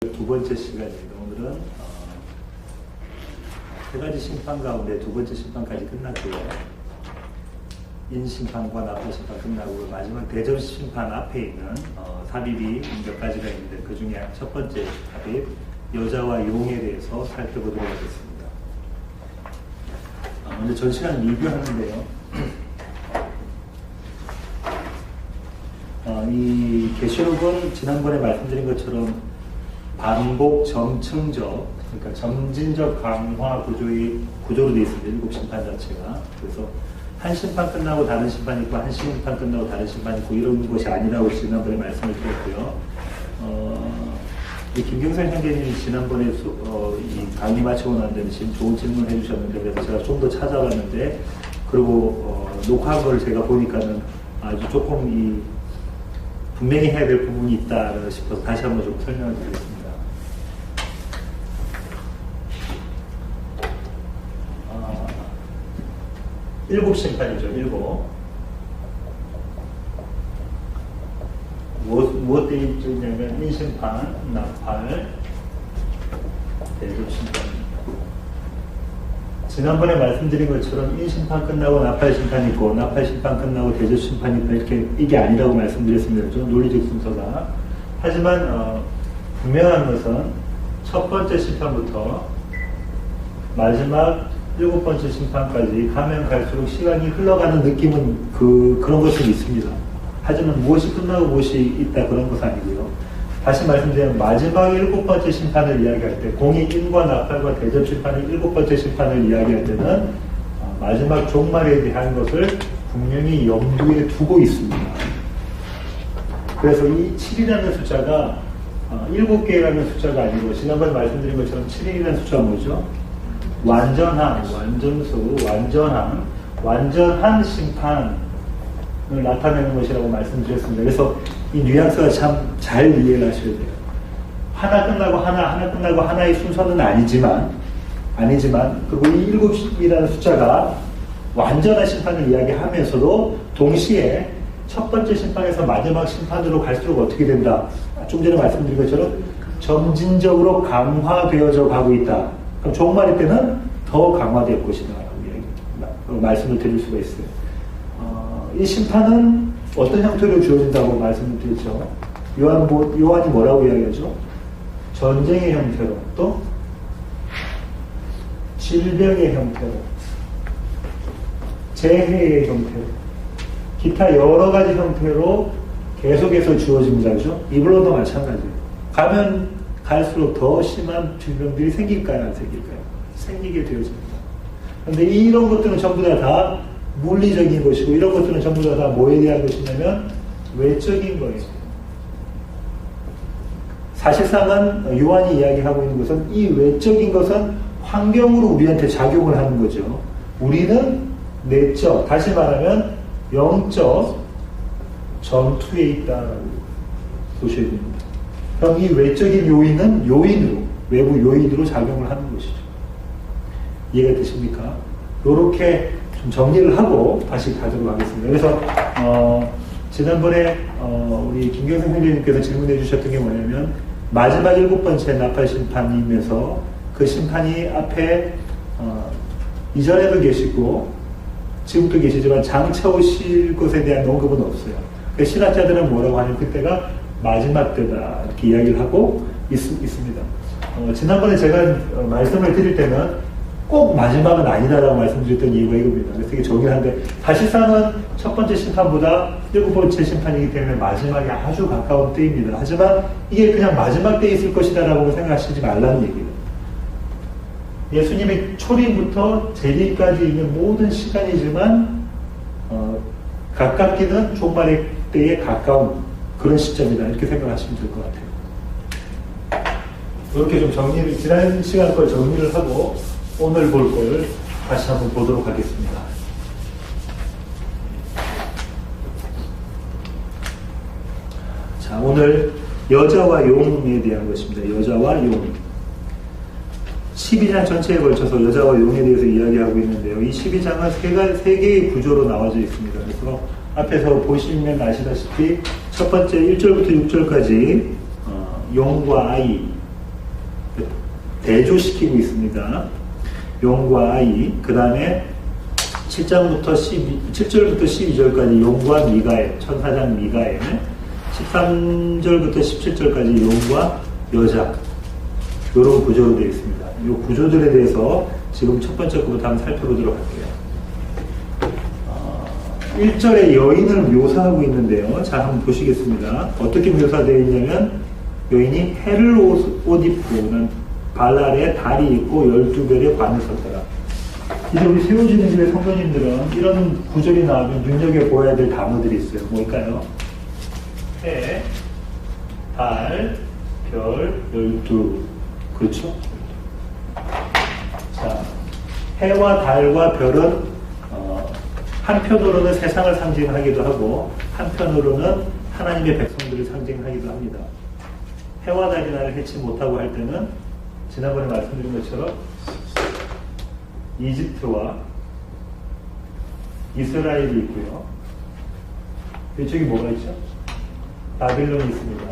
두 번째 시간입니다. 오늘은 세 가지 심판 가운데 두 번째 심판까지 끝났고요. 인심판과 나팔심판 끝나고 마지막 대접 심판 앞에 있는 삽입이 몇 가지가 있는데 그 중에 첫 번째 삽입, 여자와 용에 대해서 살펴보도록 하겠습니다. 먼저 전 시간 리뷰하는데요. 이 계시록은 지난번에 말씀드린 것처럼 반복 점층적, 그러니까 점진적 강화 구조로 되어 있습니다. 일곱 심판 자체가. 그래서 한 심판 끝나고 다른 심판이 있고, 한 심판 끝나고 다른 심판이 있고, 이런 것이 아니라고 지난번에 말씀을 드렸고요. 이 김경선 형제님이 지난번에 이 강의 마치고 난 다음에 지금 좋은 질문 해주셨는데, 그래서 제가 좀 더 찾아봤는데, 그리고 녹화한 걸 제가 보니까는 아주 조금 분명히 해야 될 부분이 있다 싶어서 다시 한번 좀 설명을 드리겠습니다. 일곱 심판이죠, 일곱. 무엇 되어 있냐면, 인심판, 나팔, 대접심판입니다. 지난번에 말씀드린 것처럼 인심판 끝나고 나팔심판이 있고, 나팔심판 끝나고 대접심판이 있고, 이렇게, 이게 아니라고 말씀드렸습니다. 좀 논리적 순서가. 하지만, 분명한 것은 첫 번째 심판부터 마지막 일곱 번째 심판까지 가면 갈수록 시간이 흘러가는 느낌은 그런 것은 있습니다. 하지만 무엇이 끝나고 무엇이 있다 그런 것은 아니고요. 다시 말씀드리면 마지막 일곱 번째 심판을 이야기할 때, 공의 인과 나팔과 대접 심판의 일곱 번째 심판을 이야기할 때는 마지막 종말에 대한 것을 분명히 염두에 두고 있습니다. 그래서 이 7이라는 숫자가 7개라는 숫자가 아니고, 지난번에 말씀드린 것처럼 7이라는 숫자가 뭐죠? 완전한, 완전수, 완전한 심판을 나타내는 것이라고 말씀드렸습니다. 그래서 이 뉘앙스가 참 잘 이해를 하셔야 돼요. 하나 끝나고 하나 끝나고 하나의 순서는 아니지만, 그리고 이 7이라는 숫자가 완전한 심판을 이야기하면서도 동시에 첫 번째 심판에서 마지막 심판으로 갈수록 어떻게 된다? 좀 전에 말씀드린 것처럼 점진적으로 강화되어져 가고 있다. 그럼 종말의 때는 더 강화될 것이다 라고 말씀을 드릴 수가 있어요. 이 심판은 어떤 형태로 주어진다고 말씀을 드렸죠. 요한이 뭐라고 이야기하죠? 전쟁의 형태로, 또 질병의 형태로, 재해의 형태로, 기타 여러 가지 형태로 계속해서 주어집니다죠. 이불로도 마찬가지예요. 가면 갈수록 더 심한 질병들이 생길까요, 안 생길까요? 생기게 되어집니다. 그런데 이런 것들은 전부 다 물리적인 것이고, 이런 것들은 전부 다 뭐에 대한 것이냐면 외적인 거예요. 사실상은 요한이 이야기하고 있는 것은 이 외적인 것은 환경으로 우리한테 작용을 하는 거죠. 우리는 내적, 다시 말하면 영적 전투에 있다라고 보셔야 됩니다. 그럼 이 외적인 요인은 외부 요인으로 작용을 하는 것이죠. 이해가 되십니까? 이렇게 좀 정리를 하고 다시 가도록 하겠습니다. 그래서 지난번에 우리 김경선 선생님께서 질문해 주셨던 게 뭐냐면, 마지막 일곱 번째 나팔 심판이면서 그 심판이 앞에 이전에도 계시고 지금도 계시지만 장차 오실 것에 대한 언급은 없어요. 그 신학자들은 뭐라고 하냐면 그때가 마지막 때다 이렇게 이야기를 하고 있습니다. 지난번에 제가 말씀을 드릴 때는 꼭 마지막은 아니다라고 말씀드렸던 이유가 이겁니다. 그래서 이게 정의한데, 사실상은 첫 번째 심판보다 일곱 번째 심판이기 때문에 마지막에 아주 가까운 때입니다. 하지만 이게 그냥 마지막 때에 있을 것이다라고 생각하시지 말라는 얘기예요. 예수님의 초림부터 재림까지 있는 모든 시간이지만 가깝기는 종말의 때에 가까운 그런 시점이다 이렇게 생각하시면 될 것 같아요. 이렇게 좀 정리를, 지난 시간 걸 정리를 하고 오늘 볼 걸 다시 한번 보도록 하겠습니다. 자, 오늘 여자와 용에 대한 것입니다. 여자와 용. 12장 전체에 걸쳐서 여자와 용에 대해서 이야기하고 있는데요. 이 12장은 세 개의 구조로 나와져 있습니다. 그래서 앞에서 보시면 아시다시피 첫 번째 1절부터 6절까지 용과 아이, 대조시키고 있습니다. 용과 아이, 그 다음에 7절부터 12절까지 용과 미가엘, 천사장 미가엘, 13절부터 17절까지 용과 여자, 이런 구조로 되어 있습니다. 이 구조들에 대해서 지금 첫 번째 거부터 한번 살펴보도록 할게요. 1절에 여인을 묘사하고 있는데요. 자, 한번 보시겠습니다. 어떻게 묘사되어 있냐면, 여인이 해를 옷 입고, 발알에 달이 있고 12별의 관을 썼더라. 이제 우리 세워지는 교회 성도님들은 이런 구절이 나오면 눈여겨보아야 될 단어들이 있어요. 뭘까요? 해, 달, 별, 12. 그렇죠? 자, 해와 달과 별은 한편으로는 세상을 상징하기도 하고 한편으로는 하나님의 백성들을 상징하기도 합니다. 해와 달이 나를 해치 못하고 할 때는 지난번에 말씀드린 것처럼 이집트와 이스라엘이 있고요. 이쪽에 뭐가 있죠? 바벨론이 있습니다.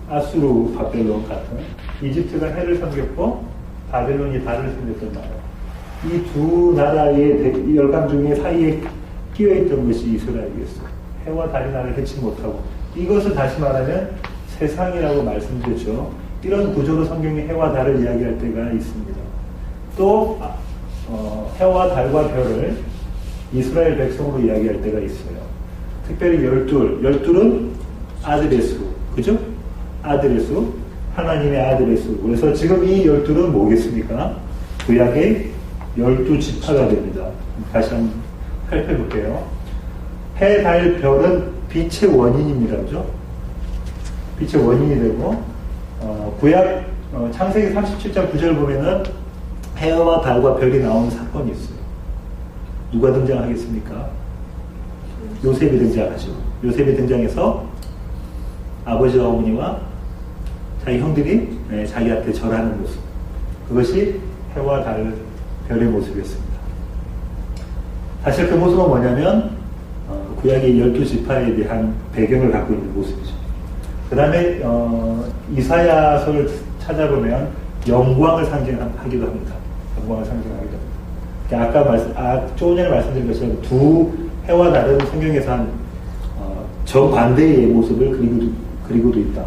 아수르, 바벨론 같은. 이집트가 해를 섬겼고 바벨론이 달을 섬겼던 나라. 이 두 나라의 열강 중에 사이에 끼어있던 것이 이스라엘이었어요. 해와 달이 나를 해치 못하고. 이것을 다시 말하면 세상이라고 말씀드렸죠. 이런 구조로 성경이 해와 달을 이야기할 때가 있습니다. 또 해와 달과 별을 이스라엘 백성으로 이야기할 때가 있어요. 특별히 열둘은 아들의 수, 그죠? 아들의 수, 하나님의 아들의 수. 그래서 지금 이 열둘은 뭐겠습니까? 구약의 12지파가 됩니다. 다시 한번 살펴볼게요. 해, 달, 별은 빛의 원인입니다. 그죠? 빛의 원인이 되고, 구약, 창세기 37장 9절 보면은 해와 달과 별이 나오는 사건이 있어요. 누가 등장하겠습니까? 요셉이 등장하죠. 요셉이 등장해서 아버지와 어머니와 자기 형들이 자기한테 절하는 모습. 그것이 해와 달, 별의 모습이었습니다. 사실 그 모습은 뭐냐면 구약의 12지파에 대한 배경을 갖고 있는 모습이죠. 그 다음에 이사야서를 찾아보면 영광을 상징하기도 합니다. 영광을 상징하기도 합니다. 아까 조금 전에 말씀드린 것처럼 두 해와 달은 성경에서 한 정반대의 모습을 그리고도 있다.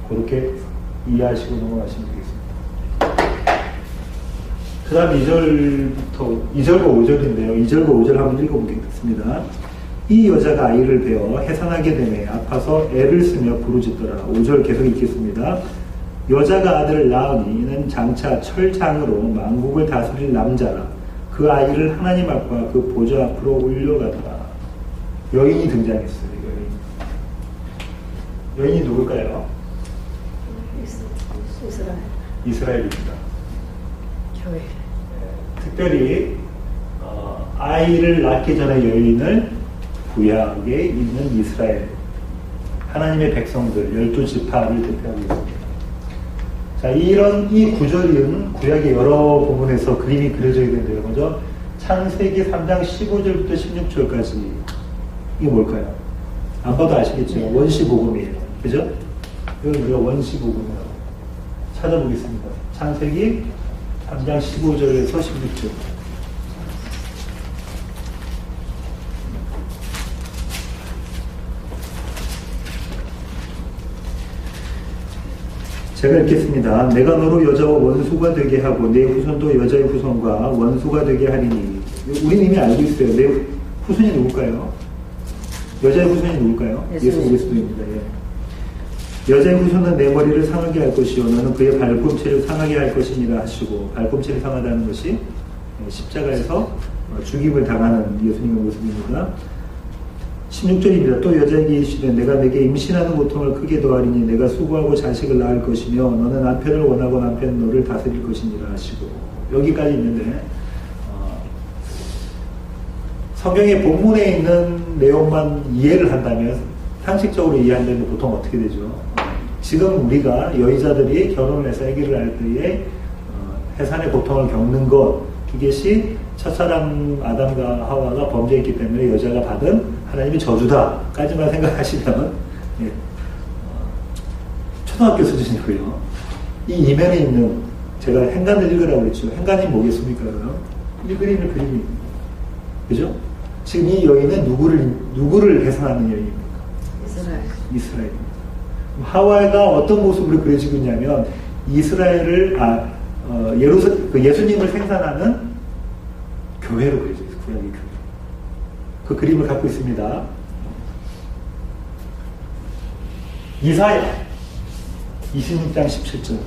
그렇게 이해하시고 넘어가시면 되겠습니다. 그 다음 2절과 5절인데요. 2절과 5절 한번 읽어보겠습니다. 이 여자가 아이를 베어 해산하게 되매 아파서 애를 쓰며 부르짖더라. 5절 계속 읽겠습니다. 여자가 아들을 낳으니 이는 장차 철장으로 만국을 다스릴 남자라. 그 아이를 하나님 앞과 그 보좌 앞으로 올려가더라. 여인이 등장했어요. 여인이 누굴까요? 이스라엘입니다. 교회. 특별히 아이를 낳기 전에 여인을 구약에 있는 이스라엘 하나님의 백성들 12지파를 대표하고 있습니다. 자, 이 구절은 구약의 여러 부분에서 그림이 그려져 있는데요. 먼저 창세기 3장 15절부터 16절까지 이게 뭘까요? 안 봐도 아시겠죠? 원시복음이에요. 그죠? 이건 우리가 원시복음이라고 찾아보겠습니다. 창세기 3장 15절에서 16절. 제가 읽겠습니다. 내가 너로 여자와 원수가 되게 하고 내 후손도 여자의 후손과 원수가 되게 하리니. 우리는 이미 알고 있어요. 내 후손이 누굴까요? 여자의 후손이 누굴까요? 예수 그리스도입니다. 예. 여자의 후손은 내 머리를 상하게 할 것이요 너는 그의 발꿈치를 상하게 할 것이니라 하시고, 발꿈치를 상하다는 것이 십자가에서 죽임을 당하는 예수님의 모습입니다. 16절입니다. 또 여자에게 이르시되 내가 내게 임신하는 고통을 크게 더하리니 내가 수고하고 자식을 낳을 것이며 너는 남편을 원하고 남편은 너를 다스릴 것이니라 하시고, 여기까지 있는데 성경의 본문에 있는 내용만 이해를 한다면, 상식적으로 이해한다면 보통 어떻게 되죠? 지금 우리가 여의자들이 결혼을 해서 아기를 낳을 때에 해산의 고통을 겪는 것, 이것이 첫사람 아담과 하와가 범죄했기 때문에 여자가 받은 하나님의 저주다까지만 생각하시면 초등학교 수준이고요. 이 이면에 있는, 제가 행간을 읽으라고 그랬죠. 행간이 뭐겠습니까? 그럼? 이 그림을 그림이. 그죠? 지금 이 여인은 누구를 해산하는 여인입니까? 이스라엘. 이스라엘입니다. 하와가 어떤 모습으로 그려지고 있냐면, 이스라엘을, 예수님을 생산하는 교회로 그려져 있어요. 구약의 교회. 그 그림을 갖고 있습니다. 이사야 26장 17절.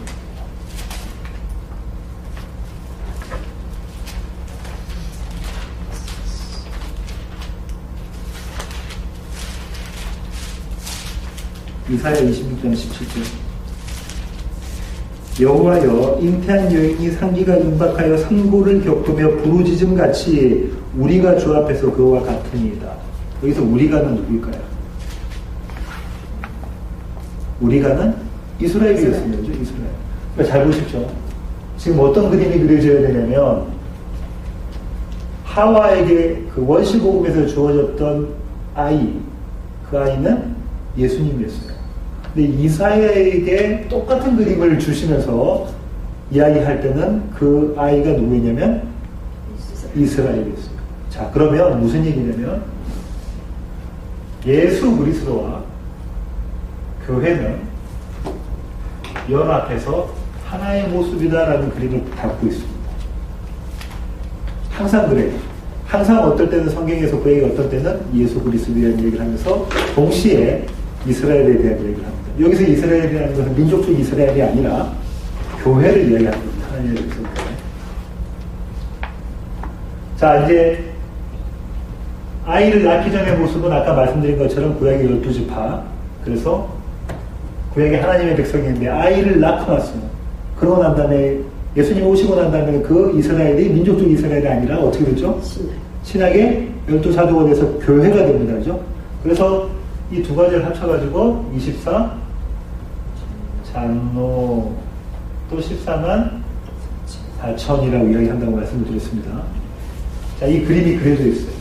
이사야 26장 17절. 여호와여, 잉태한 여인이 상기가 임박하여 상고를 겪으며 부르짖음 같이 우리가 주 앞에서 그와 같으니이다. 여기서 우리가는 누구일까요? 우리가는 이스라엘이었습니다. 이스라엘. 그러니까 잘 보십시오. 지금 어떤 그림이 그려져야 되냐면, 하와에게 그 원시복음에서 주어졌던 아이, 그 아이는 예수님이었어요. 근데 이사야에게 똑같은 그림을 주시면서 이야기할 때는 그 아이가 누구였냐면 이스라엘이었어요. 자, 그러면 무슨 얘기냐면, 예수 그리스도와 교회는 연합해서 하나의 모습이다라는 그림을 갖고 있습니다. 항상 그래요. 항상 어떨 때는 성경에서 그에게, 어떨 때는 예수 그리스도에 대한 얘기를 하면서 동시에 이스라엘에 대한 얘기를 합니다. 여기서 이스라엘이라는 것은 민족적 이스라엘이 아니라 교회를 이야기하는 겁니다. 하나님의 백성 교회. 자, 이제 아이를 낳기 전의 모습은 아까 말씀드린 것처럼 구약의 12지파. 그래서 구약의 하나님의 백성인데 아이를 낳고 났어요. 그러고 난 다음에 예수님 오시고 난 다음에 그 이스라엘이 민족적 이스라엘이 아니라 어떻게 됐죠? 신약의 12사도가 돼서 교회가 됩니다. 그죠? 그래서 이 두 가지를 합쳐가지고 24 장로 또 14만 4천이라고 이야기한다고 말씀을 드렸습니다. 자, 이 그림이 그려져 있어요.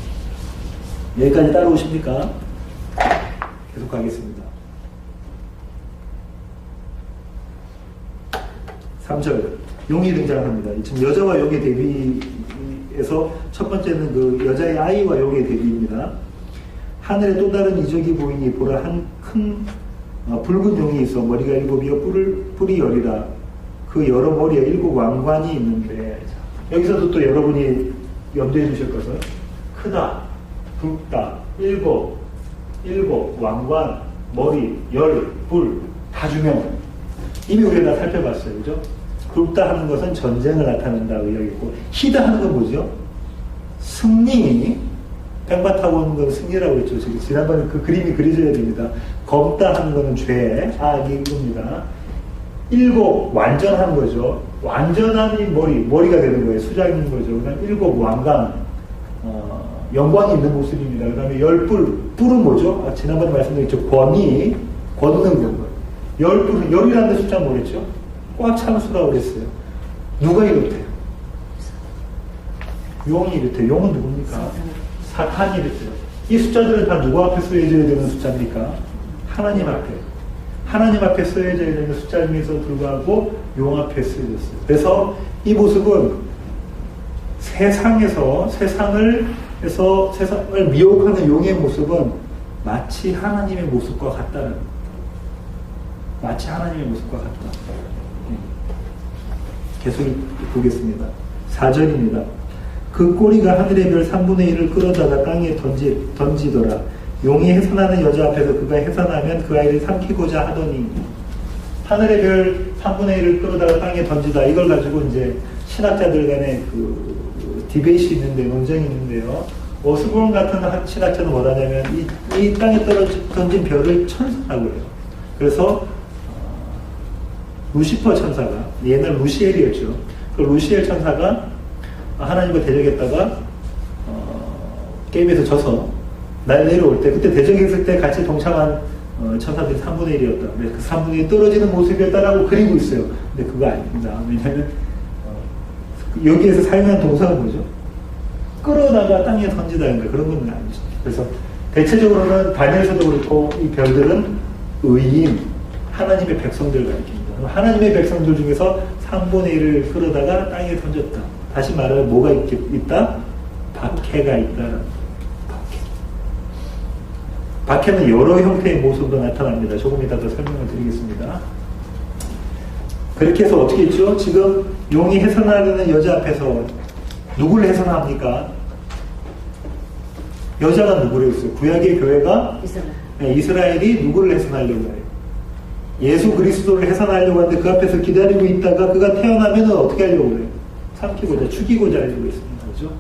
여기까지 따라오십니까? 계속 가겠습니다. 3절 용이 등장합니다. 지금 여자와 용의 대비에서 첫 번째는 그 여자의 아이와 용의 대비입니다. 하늘에 또 다른 이적이 보이니 보라, 한 큰 붉은 용이 있어 머리가 7이요 뿔이 10이라. 그 여러 머리에 7 왕관이 있는데, 여기서도 또 여러분이 염두해 주실 것은 크다, 굵다, 7 왕관, 머리, 10, 뿔 다 중요해요. 이미 우리가 다 살펴봤어요. 그죠? 굵다 하는 것은 전쟁을 나타낸다고 이야기했고, 희다 하는 건 뭐죠? 승리. 뺑바 타고 오는 건 승리라고 했죠. 지난번에 그 그림이 그려져야 됩니다. 검다 하는 거는 죄, 악이 겁니다. 7 완전한 거죠. 완전한 이 머리가 되는 거예요. 수장인 거죠. 그 다음에 7 왕관, 영광이 있는 모습입니다. 그 다음에 10 뿔은 뭐죠? 지난번에 말씀드렸죠. 권위, 권는 거. 10뿔은, 열이라는 숫자 뭐랬죠? 꽉 찬 수라고 그랬어요. 누가 이렇대요? 용이 이렇대요. 용은 누굽니까? 사탄이 이렇대요. 이 숫자들은 다 누구 앞에 쓰여져야 되는 숫자입니까? 하나님 앞에. 하나님 앞에 쓰여져야 되는 숫자임에도 불구하고 용 앞에 쓰여졌어요. 그래서 이 모습은 세상을 미혹하는 용의 모습은 마치 하나님의 모습과 같다는 겁니다. 마치 하나님의 모습과 같다. 계속 보겠습니다. 4절입니다. 그 꼬리가 하늘의 별 3분의 1을 끌어다가 땅에 던지더라. 용이 해산하는 여자 앞에서 그가 해산하면 그 아이를 삼키고자 하더니, 하늘의 별 3분의 1을 끌어다가 땅에 던지다. 이걸 가지고 이제 신학자들 간에 그 디베이트 있는데, 논쟁이 있는데요. 오스본 같은 신학자는 뭐라냐면 이 땅에 던진 별을 천사라고 해요. 그래서 루시퍼 천사가, 옛날 루시엘이었죠. 그 루시엘 천사가 하나님과 대적했다가 게임에서 져서 내려올 때, 그때 대적했을 때 같이 동참한 천사들이 3분의 1이었다. 그 3분의 1 떨어지는 모습이었다라고 그리고 있어요. 근데 그거 아닙니다. 왜냐하면 여기에서 사용한 동사가 뭐죠? 끌어다가 땅에 던지다는 그런 건 아니죠. 그래서 대체적으로는 다니엘서도 그렇고 이 별들은 의인, 하나님의 백성들을 가리킵니다. 하나님의 백성들 중에서 3분의 1을 끌어다가 땅에 던졌다. 다시 말하면 뭐가 있다? 박해가 있다. 박해는 여러 형태의 모습으로 나타납니다. 조금 이따 더 설명을 드리겠습니다. 그렇게 해서 어떻게 했죠? 지금 용이 해산하려는 여자 앞에서 누구를 해산합니까? 여자가 누구를 했어요? 구약의 교회가 이스라엘이 누구를 해산하려고 해요? 예수 그리스도를 해산하려고 하는데 그 앞에서 기다리고 있다가 그가 태어나면 어떻게 하려고 해요? 삼키고자, 죽이고자 하려고 했습니다. 그죠?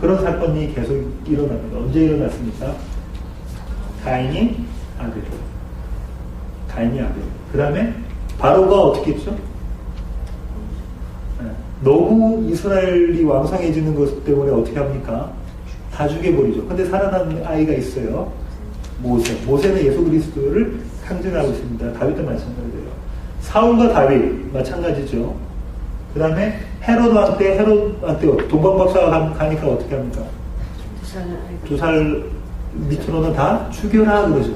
그런 사건이 계속 일어납니다. 언제 일어났습니까? 가인이 아벨. 그 다음에 바로가 어떻게 했죠? 너무 이스라엘이 왕성해지는 것 때문에 어떻게 합니까? 다 죽여버리죠. 근데 살아난 아이가 있어요. 모세는 예수 그리스도를 상징하고 있습니다. 다윗도 마찬가지예요. 사울과 다윗 마찬가지죠. 그 다음에 헤롯한테 동방박사가 가니까 어떻게 합니까? 2살 밑으로는 다 죽여라 그러죠.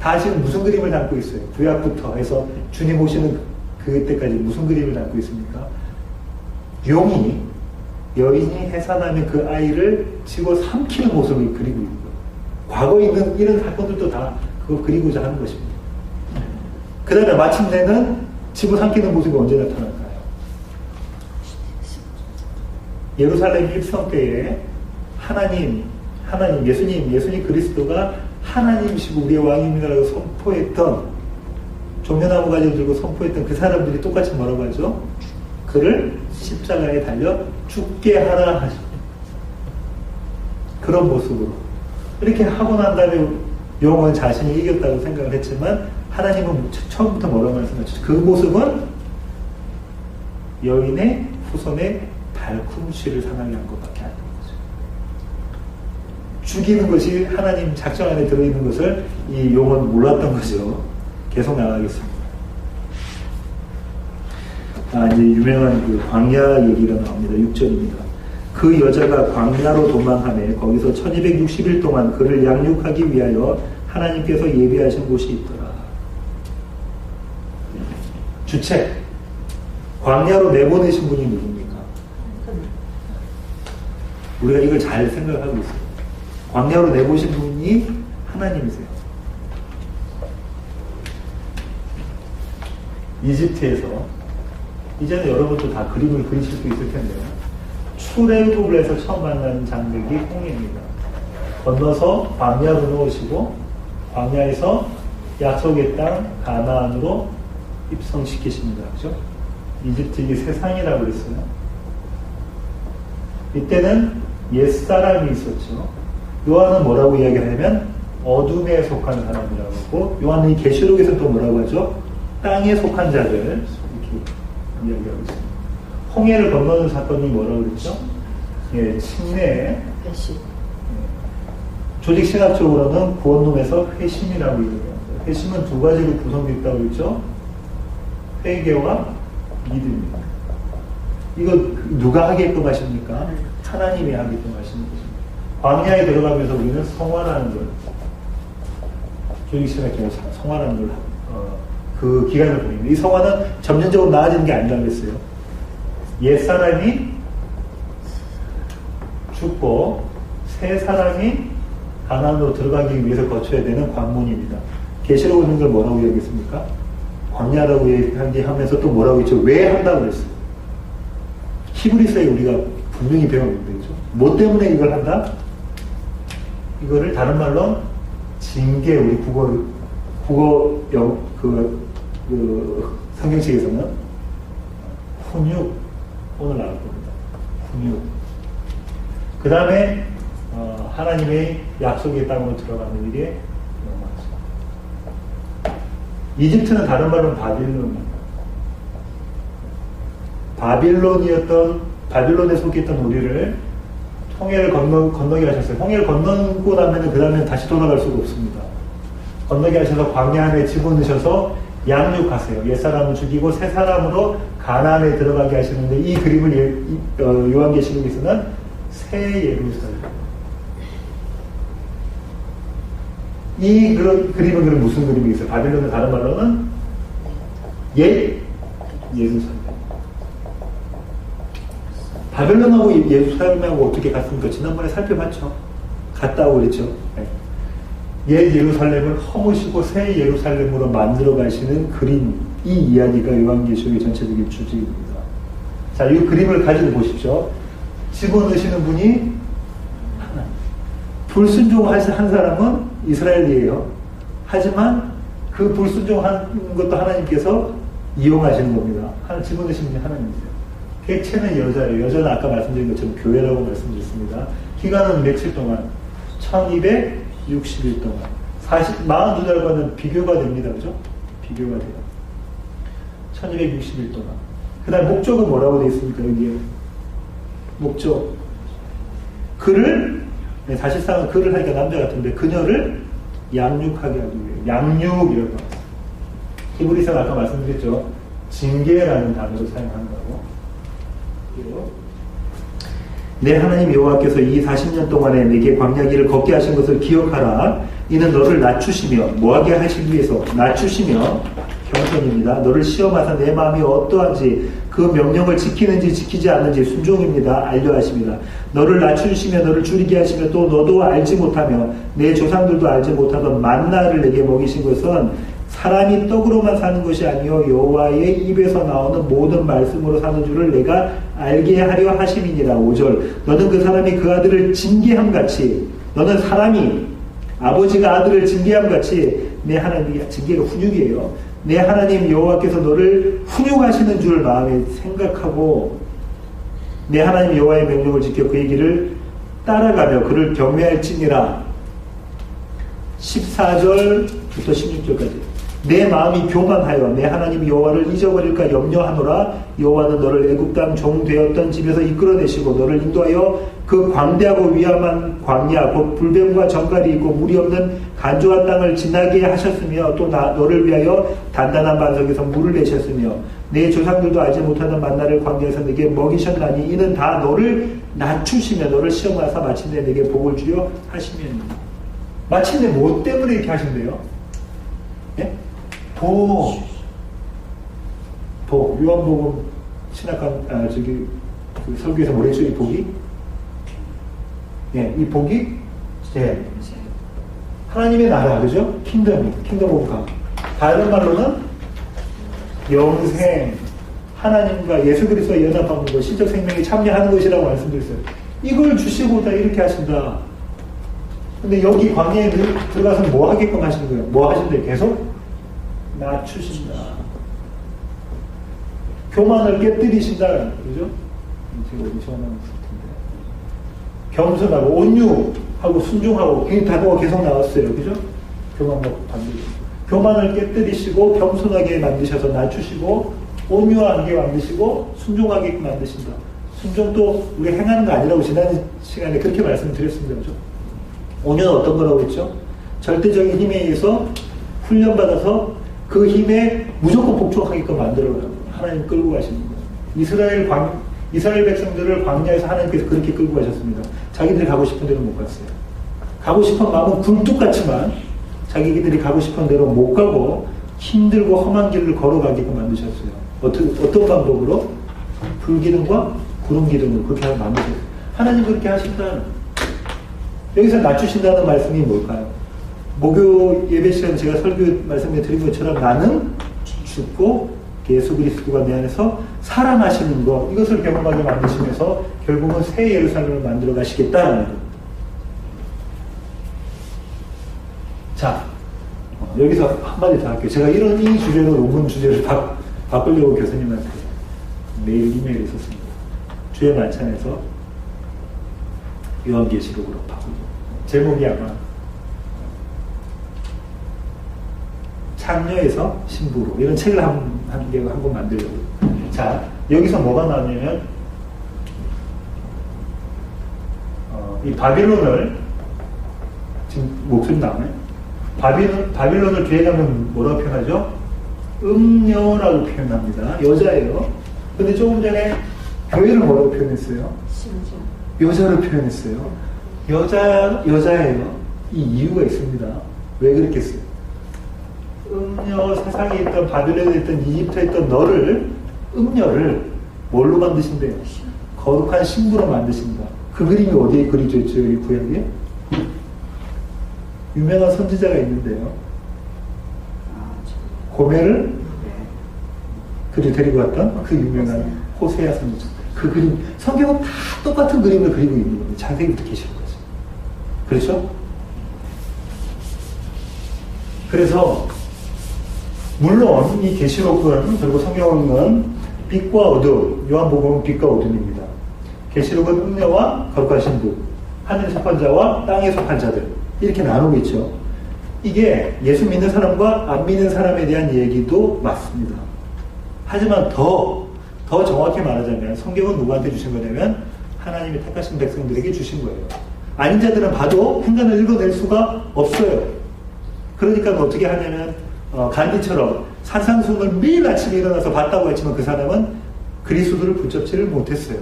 다 지금 무슨 그림을 담고 있어요? 구약부터 해서 주님 오시는 그때까지 무슨 그림을 담고 있습니까? 용이 여인이 해산하면 그 아이를 집어 삼키는 모습을 그리고 있는 거예요. 과거에 있는 이런 사건들도 다 그거 그리고자 하는 것입니다. 그 다음에 마침내는 집어 삼키는 모습이 언제 나타날까요? 예루살렘 입성 때에 예수님 그리스도가 하나님이시고 우리의 왕입니다라고 선포했던 종려나무 가지를 들고 선포했던 그 사람들이 똑같이 뭐라고 하죠? 그를 십자가에 달려 죽게 하라 하죠. 그런 모습으로 이렇게 하고 난 다음에 용은 자신이 이겼다고 생각을 했지만 하나님은 처음부터 뭐라고 말씀하셨죠? 그 모습은 여인의 후손의 발꿈치를 상하게 한 것밖에 안 돼요. 죽이는 것이 하나님 작정 안에 들어있는 것을 이 용은 몰랐던 거죠. 계속 나가겠습니다. 이제 유명한 그 광야 얘기가 나옵니다. 6절입니다. 그 여자가 광야로 도망하며 거기서 1260일 동안 그를 양육하기 위하여 하나님께서 예비하신 곳이 있더라. 주책. 광야로 내보내신 분이 누굽니까? 우리가 이걸 잘 생각하고 있어요. 광야로 내보신 분이 하나님이세요. 이집트에서 이제는 여러분도 다 그림을 그리실 수 있을 텐데요. 출애굽을 해서 처음 만난 장벽이 홍해입니다. 건너서 광야로 넣으시고 광야에서 약속의 땅 가나안으로 입성시키십니다. 그죠? 이집트의 세상이라고 그랬어요. 이때는 옛사람이 있었죠. 요한은 뭐라고 이야기하냐면 어둠에 속한 사람이라고 하고, 요한은 이 계시록에서 또 뭐라고 하죠? 땅에 속한 자들 이렇게 이야기하고 있습니다. 홍해를 건너는 사건이 뭐라고 그랬죠? 예, 침례. 배신. 조직신학적으로는 구원론에서 회심이라고 이야기합니다. 회심은 두 가지로 구성되어 있다고 그랬죠? 회개와 믿음입니다. 이거 누가 하게끔 하십니까? 하나님이 하게끔 하시는 것입니다. 광야에 들어가면서 우리는 성화라는 걸, 조직신학적으로 성화라는 걸, 그 기간을 보입니다. 이 성화는 점진적으로 나아지는 게 아니라고 했어요. 옛사람이 죽고 새 사람이 가나안으로 들어가기 위해서 거쳐야 되는 관문입니다. 계시록에 있는 걸 뭐라고 얘기했습니까? 광야라고 얘기하면서 또 뭐라고 했죠? 왜 한다고 그랬어요? 히브리서에 우리가 분명히 배웠는데, 그죠? 뭐 때문에 이걸 한다? 이거를 다른 말로 징계, 우리 성경책에서는 훈육, 오늘 나올 겁니다. 훈육. 그 다음에 하나님의 약속의 땅으로 들어가는 일에 넘어가죠. 이집트는 다른 말로는 바빌론이었던, 바빌론에 속했던 우리를 홍해를 건너게 하셨어요. 홍해를 건너고 나면 그 다음에 다시 돌아갈 수가 없습니다. 건너게 하셔서 광야 안에 집어넣으셔서 양육하세요. 옛사람을 죽이고 새 사람으로 가나안에 들어가게 하시는데, 이 그림을 요한계시록에서는 새 예루살렘. 이 그림은 그럼 무슨 그림이겠어요? 바빌론은 다른 말로는 옛 예루살렘. 바벨론하고 예루살렘하고 어떻게 같습니까? 지난번에 살펴봤죠. 같다고 그랬죠. 네. 옛 예루살렘을 허무시고 새 예루살렘으로 만들어 가시는 그림, 이 이야기가 요한계시록의 전체적인 주제입니다. 자, 이 그림을 가지고 보십시오. 집어넣으시는 분이 불순종한 사람은 이스라엘이에요. 하지만 그 불순종한 것도 하나님께서 이용하시는 겁니다. 집어넣으시는 분이 하나님이세요. 객체는 여자예요. 여자는 아까 말씀드린 것처럼 교회라고 말씀드렸습니다. 기간은 며칠 동안? 1260일 동안. 42달과는 비교가 됩니다. 그죠? 비교가 돼요. 1260일 동안. 그 다음 목적은 뭐라고 되어 있습니까? 여기에. 목적. 그를, 네, 사실상은 그를 하니까 남자 같은데, 그녀를 양육하게 하기 위해. 양육이라고. 히브리서는 아까 말씀드렸죠. 징계라는 단어를 사용한다고. 내 하나님 여호와께서 이 40년 동안에 내게 광야 길을 걷게 하신 것을 기억하라. 이는 너를 낮추시며 뭐하게 하시기 위해서 낮추시며 경선입니다. 너를 시험하사 내 마음이 어떠한지 그 명령을 지키는지 지키지 않는지 순종입니다. 알려하십니다. 너를 낮추시며 너를 줄이게 하시며 또 너도 알지 못하며 내 조상들도 알지 못하던 만나를 내게 먹이신 것은 사람이 떡으로만 사는 것이 아니요 여호와의 입에서 나오는 모든 말씀으로 사는 줄을 내가 알게 하려 하심이니라. 5절. 너는 그 사람이 그 아들을 징계함같이, 너는 사람이 아버지가 아들을 징계함같이 내 하나님, 징계가 훈육이에요. 내 하나님 여호와께서 너를 훈육하시는 줄 마음에 생각하고 내 하나님 여호와의 명령을 지켜 그의 길을 따라가며 그를 경외할지니라. 14절부터 16절까지. 내 마음이 교만하여 내 하나님 여호와를 잊어버릴까 염려하노라. 여호와는 너를 애굽 땅 종 되었던 집에서 이끌어내시고 너를 인도하여 그 광대하고 위험한 광야 곧 불뱀과 정갈이 있고 물이 없는 간조한 땅을 지나게 하셨으며 또 너를 위하여 단단한 반석에서 물을 내셨으며 내 조상들도 알지 못하는 만나를 광야에서 내게 먹이셨나니 이는 다 너를 낮추시며 너를 시험하사 마침내 내게 복을 주려 하시면입니다. 마침내 뭐 때문에 이렇게 하신대요? 예? 복. 요한복음 신학관, 그 설교에서 뭐랬죠? 이 복이? 예, 이 복이, 예. 하나님의 나라, 그죠? 킹덤 오브 갓. 다른 말로는 영생, 하나님과 예수 그리스도와 연합하는 것, 신적 생명에 참여하는 것이라고 말씀드렸어요. 이걸 주시고자 이렇게 하신다. 근데 여기 광야에 들어가서 뭐 하게끔 하시는 거예요? 뭐 하신대요? 계속 낮추신다. 교만을 깨뜨리신다. 그죠? 제가 어디 시원한 것 같은데. 겸손하고 온유하고 순종하고 이 단어가 계속 나왔어요. 그죠? 교만과 반대로. 교만을 깨뜨리시고 겸손하게 만드셔서 낮추시고 온유하게 만드시고 순종하게 만드신다. 순종도 우리 행하는 거 아니라고 지난 시간에 그렇게 말씀드렸습니다. 그죠? 온유는 어떤 거라고 했죠? 절대적인 힘에 의해서 훈련받아서 그 힘에 무조건 복종하게끔 만들어가고 하나님 끌고 가시는 거예요. 이스라엘 백성들을 광야에서 하나님께서 그렇게 끌고 가셨습니다. 자기들이 가고 싶은 데로 못 갔어요. 가고 싶은 마음은 굴뚝같지만 자기들이 가고 싶은 데로 못 가고 힘들고 험한 길을 걸어가게끔 만드셨어요. 어떤 방법으로? 불기둥과 구름기둥으로 그렇게 만드셨어요. 하나님 그렇게 하신다는, 여기서 낮추신다는 말씀이 뭘까요? 목요 예배 시간에 제가 설교 말씀해 드린 것처럼 나는 죽고 예수 그리스도가 내 안에서 살아나시는 것, 이것을 경험하게 만드시면서 결국은 새 예루살렘을 만들어 가시겠다는 것. 자, 여기서 한마디 더 할게요. 제가 이 주제로 논문 주제를 바꾸려고 교수님한테 메일, 이메일을 썼습니다. 주의 만찬에서 요한계시록으로 바꾸고, 제목이 아마 창녀에서 신부로, 이런 책을 한번 만들려고. 자, 여기서 뭐가 나오냐면 이 바빌론을, 지금 목소리 나오네. 바빌론을 뒤에 가면 뭐라고 표현하죠? 음녀라고 표현합니다. 여자예요. 근데 조금 전에 교회를 뭐라고 표현했어요? 여자로 표현했어요. 여자예요. 이 이유가 있습니다. 왜 그랬겠어요? 음녀, 세상에 있던 바빌론에 있던 이집트에 있던 너를, 음녀를 뭘로 만드신대요? 거룩한 신부로 만드신다. 그 그림이 어디에 그려져 있죠? 이 구약에? 유명한 선지자가 있는데요. 고멜을 데리고 왔던 그 유명한 호세아 선지자. 그 그림, 성경은 다 똑같은 그림을 그리고 있는 겁니다. 자세히 계시는 거죠. 그렇죠? 그래서 물론 이 계시록은, 그리고 성경은 빛과 어둠, 요한복음은 빛과 어둠입니다. 계시록은 음녀와 거룩한 신부, 하늘에 속한 자와 땅에 속한 자들, 이렇게 나누고 있죠. 이게 예수 믿는 사람과 안 믿는 사람에 대한 얘기도 맞습니다. 하지만 더 정확히 말하자면 성경은 누구한테 주신 거냐면 하나님이 택하신 백성들에게 주신 거예요. 아닌 자들은 봐도 행간을 읽어낼 수가 없어요. 그러니까 어떻게 하냐면 간디처럼 산상수훈을 매일 아침에 일어나서 봤다고 했지만 그 사람은 그리스도를 붙잡지를 못했어요.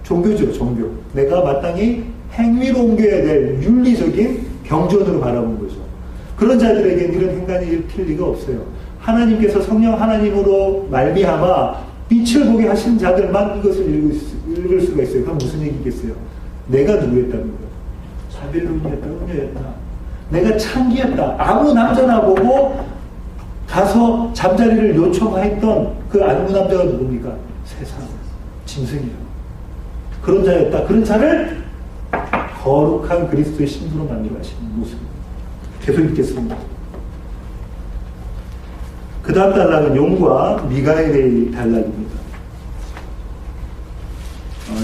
종교죠, 종교. 내가 마땅히 행위로 옮겨야 될 윤리적인 경전으로 바라본 거죠. 그런 자들에게는 이런 행간이 틀 리가 없어요. 하나님께서 성령 하나님으로 말미암아 빛을 보게 하신 자들만 이것을 읽을 수가 있어요. 그럼 무슨 얘기겠어요? 내가 누구였다는 거예요? 바빌론이었다, 음녀였다. 내가 창기였다. 아무 남자나 보고 가서 잠자리를 요청했던 그 아무 남자가 누굽니까? 세상, 짐승이에요. 그런 자였다. 그런 자를 거룩한 그리스도의 신부로 만들어 하시는 모습입니다. 계속 읽겠습니다. 그 다음 단락은 용과 미가엘의 단락입니다.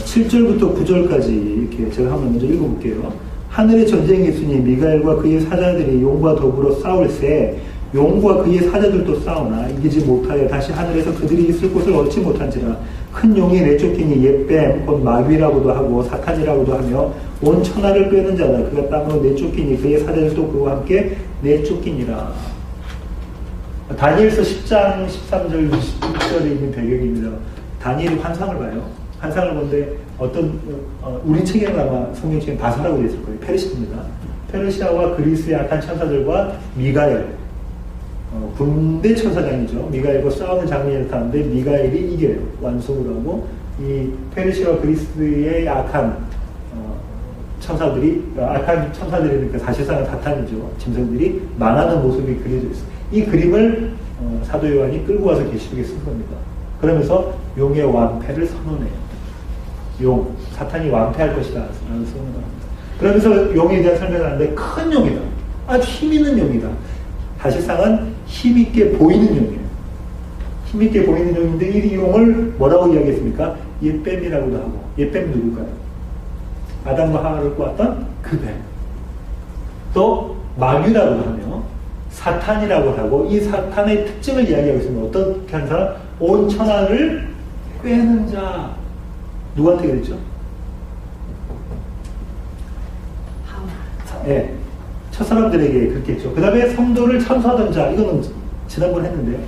7절부터 9절까지 이렇게 제가 한번 먼저 읽어볼게요. 하늘의 전쟁이 있으니 미가엘과 그의 사자들이 용과 더불어 싸울세 용과 그의 사자들도 싸우나 이기지 못하여 다시 하늘에서 그들이 있을 곳을 얻지 못한지라. 큰 용이 내쫓기니 옛뱀 곧 마귀라고도 하고 사탄이라고도 하며 온 천하를 꿰는 자다. 그가 땅으로 내쫓기니 그의 사자들도 그와 함께 내쫓기니라. 다니엘서 10장 13절 16절에 있는 배경입니다. 다니엘이 환상을 봐요. 환상을 보는데 어떤 우리 책에는 아마 성경책에 바사라고 되어 있을 거예요. 페르시아입니다. 페르시아와 그리스의 악한 천사들과 미가엘, 군대 천사장이죠. 미가엘과 싸우는 장면이 나타나는데 미가엘이 이겨요. 완성을 하고 이 페르시아와 그리스의 악한 천사들이니까 사실상은 사탄이죠. 짐승들이 망하는 모습이 그려져 있어요. 이 그림을 사도 요한이 끌고 와서 계시록에 쓴 겁니다. 그러면서 용의 완패를 선언해요. 용, 사탄이 완패할 것이다 라는 선언을 합니다. 그러면서 용에 대한 설명을 하는데 큰 용이다. 아주 힘있는 용이다. 사실상은 힘있게 보이는 용이에요. 힘있게 보이는 용인데 이 용을 뭐라고 이야기했습니까? 옛뱀이라고도 하고. 옛뱀 누굴까요? 아담과 하와를 꼬았던 그 뱀. 또 마귀라고도 하며 사탄이라고 하고 이 사탄의 특징을 이야기하고 있습니다. 어떻게 하는 사람? 온 천하를 꿰는 자. 누구한테 그랬죠? 예. 첫사람들에게 그렇게 했죠. 그 다음에 성도를 참소하던 자. 이거는 지난번 했는데요.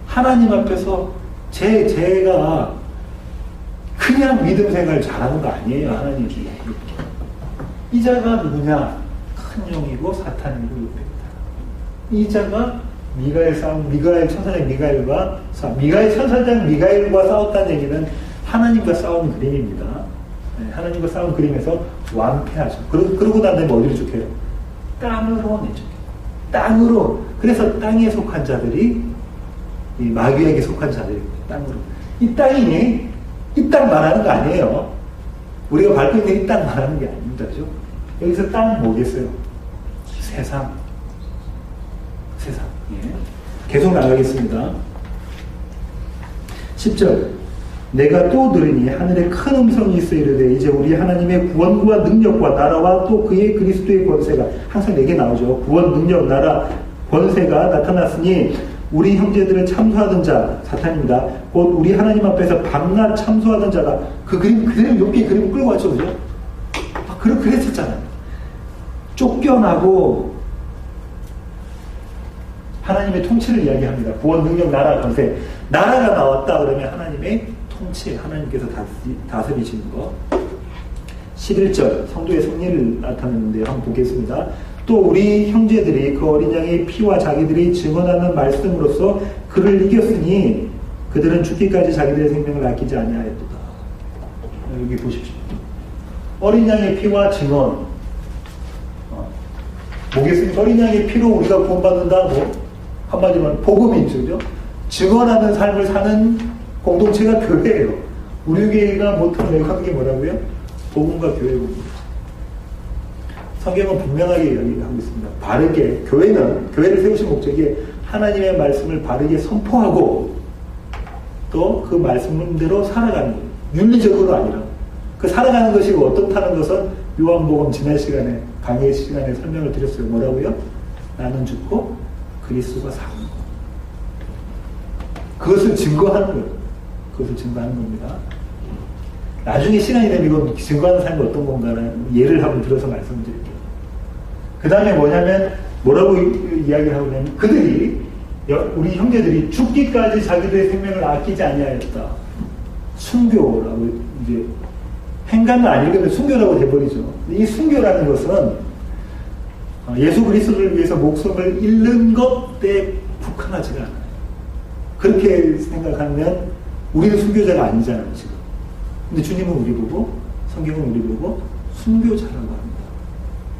하나님 앞에서 제가 그냥 믿음 생활 잘하는 거 아니에요. 하나님이. 이 자가 누구냐? 큰 용이고 사탄이고 욕됩니다. 이 자가 미가엘 천사장 미가엘 천사장 미가엘과 싸웠다는 얘기는 하나님과 싸우는 그림입니다. 네, 하나님과 싸우는 그림에서 완패하죠. 그러고 난 다음에 어디로 쫓겨요? 땅으로 내쫓겨요. 땅으로. 그래서 땅에 속한 자들이 이 마귀에게 속한 자들입니다. 땅으로. 이 땅이니 이 땅 말하는 거 아니에요. 우리가 밟고 있는 이 땅 말하는 게 아닙니다. 그죠? 여기서 땅 뭐겠어요? 세상. 예. 계속 나가겠습니다. 10절. 내가 또 들으니 하늘에 큰 음성이 있어 이르되 이제 우리 하나님의 구원과 능력과 나라와 또 그의 그리스도의 권세가 항상 4개 나오죠. 구원, 능력, 나라, 권세가 나타났으니 우리 형제들을 참소하던 자, 사탄입니다. 곧 우리 하나님 앞에서 밤낮 참소하던 자가 그 그림 그대로 여기 그림 끌고 왔죠. 그죠? 그랬었잖아요. 쫓겨나고 하나님의 통치를 이야기합니다. 구원, 능력, 나라, 권세. 나라가 나왔다 그러면 하나님의 통치, 하나님께서 다스리시는 것. 11절 성도의 승리를 나타내는데 한번 보겠습니다. 또 우리 형제들이 그 어린 양의 피와 자기들이 증언하는 말씀으로써 그를 이겼으니 그들은 죽기까지 자기들의 생명을 아끼지 아니하였도다. 여기 보십시오. 어린 양의 피와 증언. 뭐겠습니까? 어린 양의 피로 우리가 구원받는다. 뭐 한마디만 복음이죠. 그죠? 증언하는 삶을 사는 공동체가 교회예요. 우리 교회가 모토로 내가 게 뭐라고요? 복음과 교회입니다. 성경은 분명하게 이야기하고 있습니다. 바르게 교회를 세우신 목적이 하나님의 말씀을 바르게 선포하고 또 그 말씀대로 살아가는 거예요. 윤리적으로 아니라 그 살아가는 것이 어떻다는 것은 요한복음 지난 시간에 강의 시간에 설명을 드렸어요. 뭐라고요? 나는 죽고 그리스도가 사는 거. 그것을 증거하는 거예요. 그것을 증거하는 겁니다. 나중에 시간이 되면 이거 증거하는 삶이 어떤 건가는 예를 한번 들어서 말씀드릴게요. 그 다음에 뭐냐면 뭐라고 이야기를 하고 있냐면 그들이 우리 형제들이 죽기까지 자기들의 생명을 아끼지 아니하였다. 순교라고 이제 행간을 안 읽으면 순교라고 돼버리죠. 이 순교라는 것은 예수 그리스도를 위해서 목숨을 잃는 것에 국한하지가 않아요. 그렇게 생각하면 우리는 순교자가 아니잖아요, 지금. 근데 주님은 우리 보고, 성경은 우리 보고 순교자라고 합니다.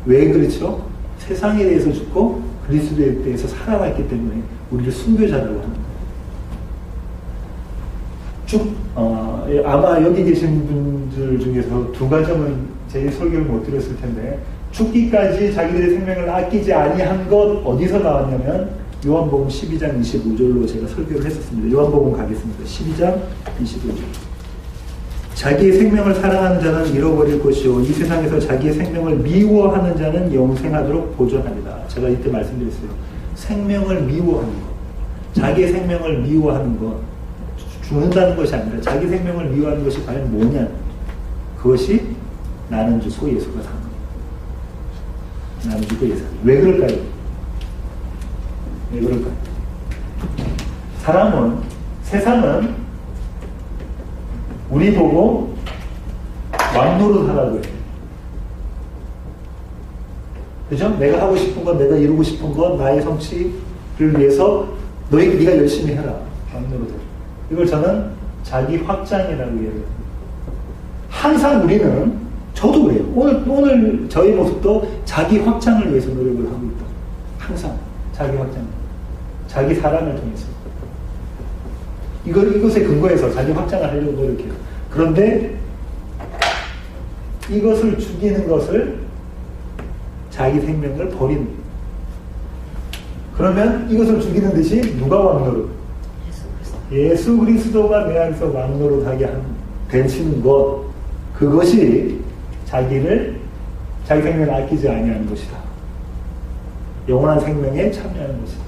왜 그렇죠? 세상에 대해서 죽고 그리스도에 대해서 살아왔기 때문에 우리를 순교자라고 합니다. 아마 여기 계신 분들 중에서 두 가정은 제 설교를 못 드렸을 텐데 죽기까지 자기들의 생명을 아끼지 아니한 것 어디서 나왔냐면 요한복음 12장 25절로 제가 설교를 했었습니다. 요한복음 가겠습니다. 12장 25절. 자기의 생명을 사랑하는 자는 잃어버릴 것이요 이 세상에서 자기의 생명을 미워하는 자는 영생하도록 보존합니다. 제가 이때 말씀드렸어요. 생명을 미워하는 것. 자기의 생명을 미워하는 것. 죽는다는 것이 아니라 자기 생명을 미워하는 것이 과연 뭐냐. 그것이 나는 죽고 예수가 사는 것. 나는 죽고 예수가 사는 것. 왜 그럴까요? 왜 그럴까요? 세상은 우리 보고 왕노릇하라고 해요. 그죠? 내가 하고 싶은 건, 내가 이루고 싶은 건, 나의 성취를 위해서 네가 열심히 해라. 왕노릇하라. 이걸 저는 자기 확장이라고 이야기합니다. 항상 우리는, 저도 그래요. 오늘 저희 모습도 자기 확장을 위해서 노력을 하고 있다. 항상 자기 확장. 자기 사랑을 통해서. 이것에 근거해서 자기 확장을 하려고 노력해요. 그런데 이것을 죽이는 것을 자기 생명을 버리는 거예요. 그러면 이것을 죽이는 듯이 누가 왕노릇? 예수 그리스도가 내 안에서 왕노릇하게 되시는 것, 그것이 자기 생명을 아끼지 아니하는 것이다. 영원한 생명에 참여하는 것이다.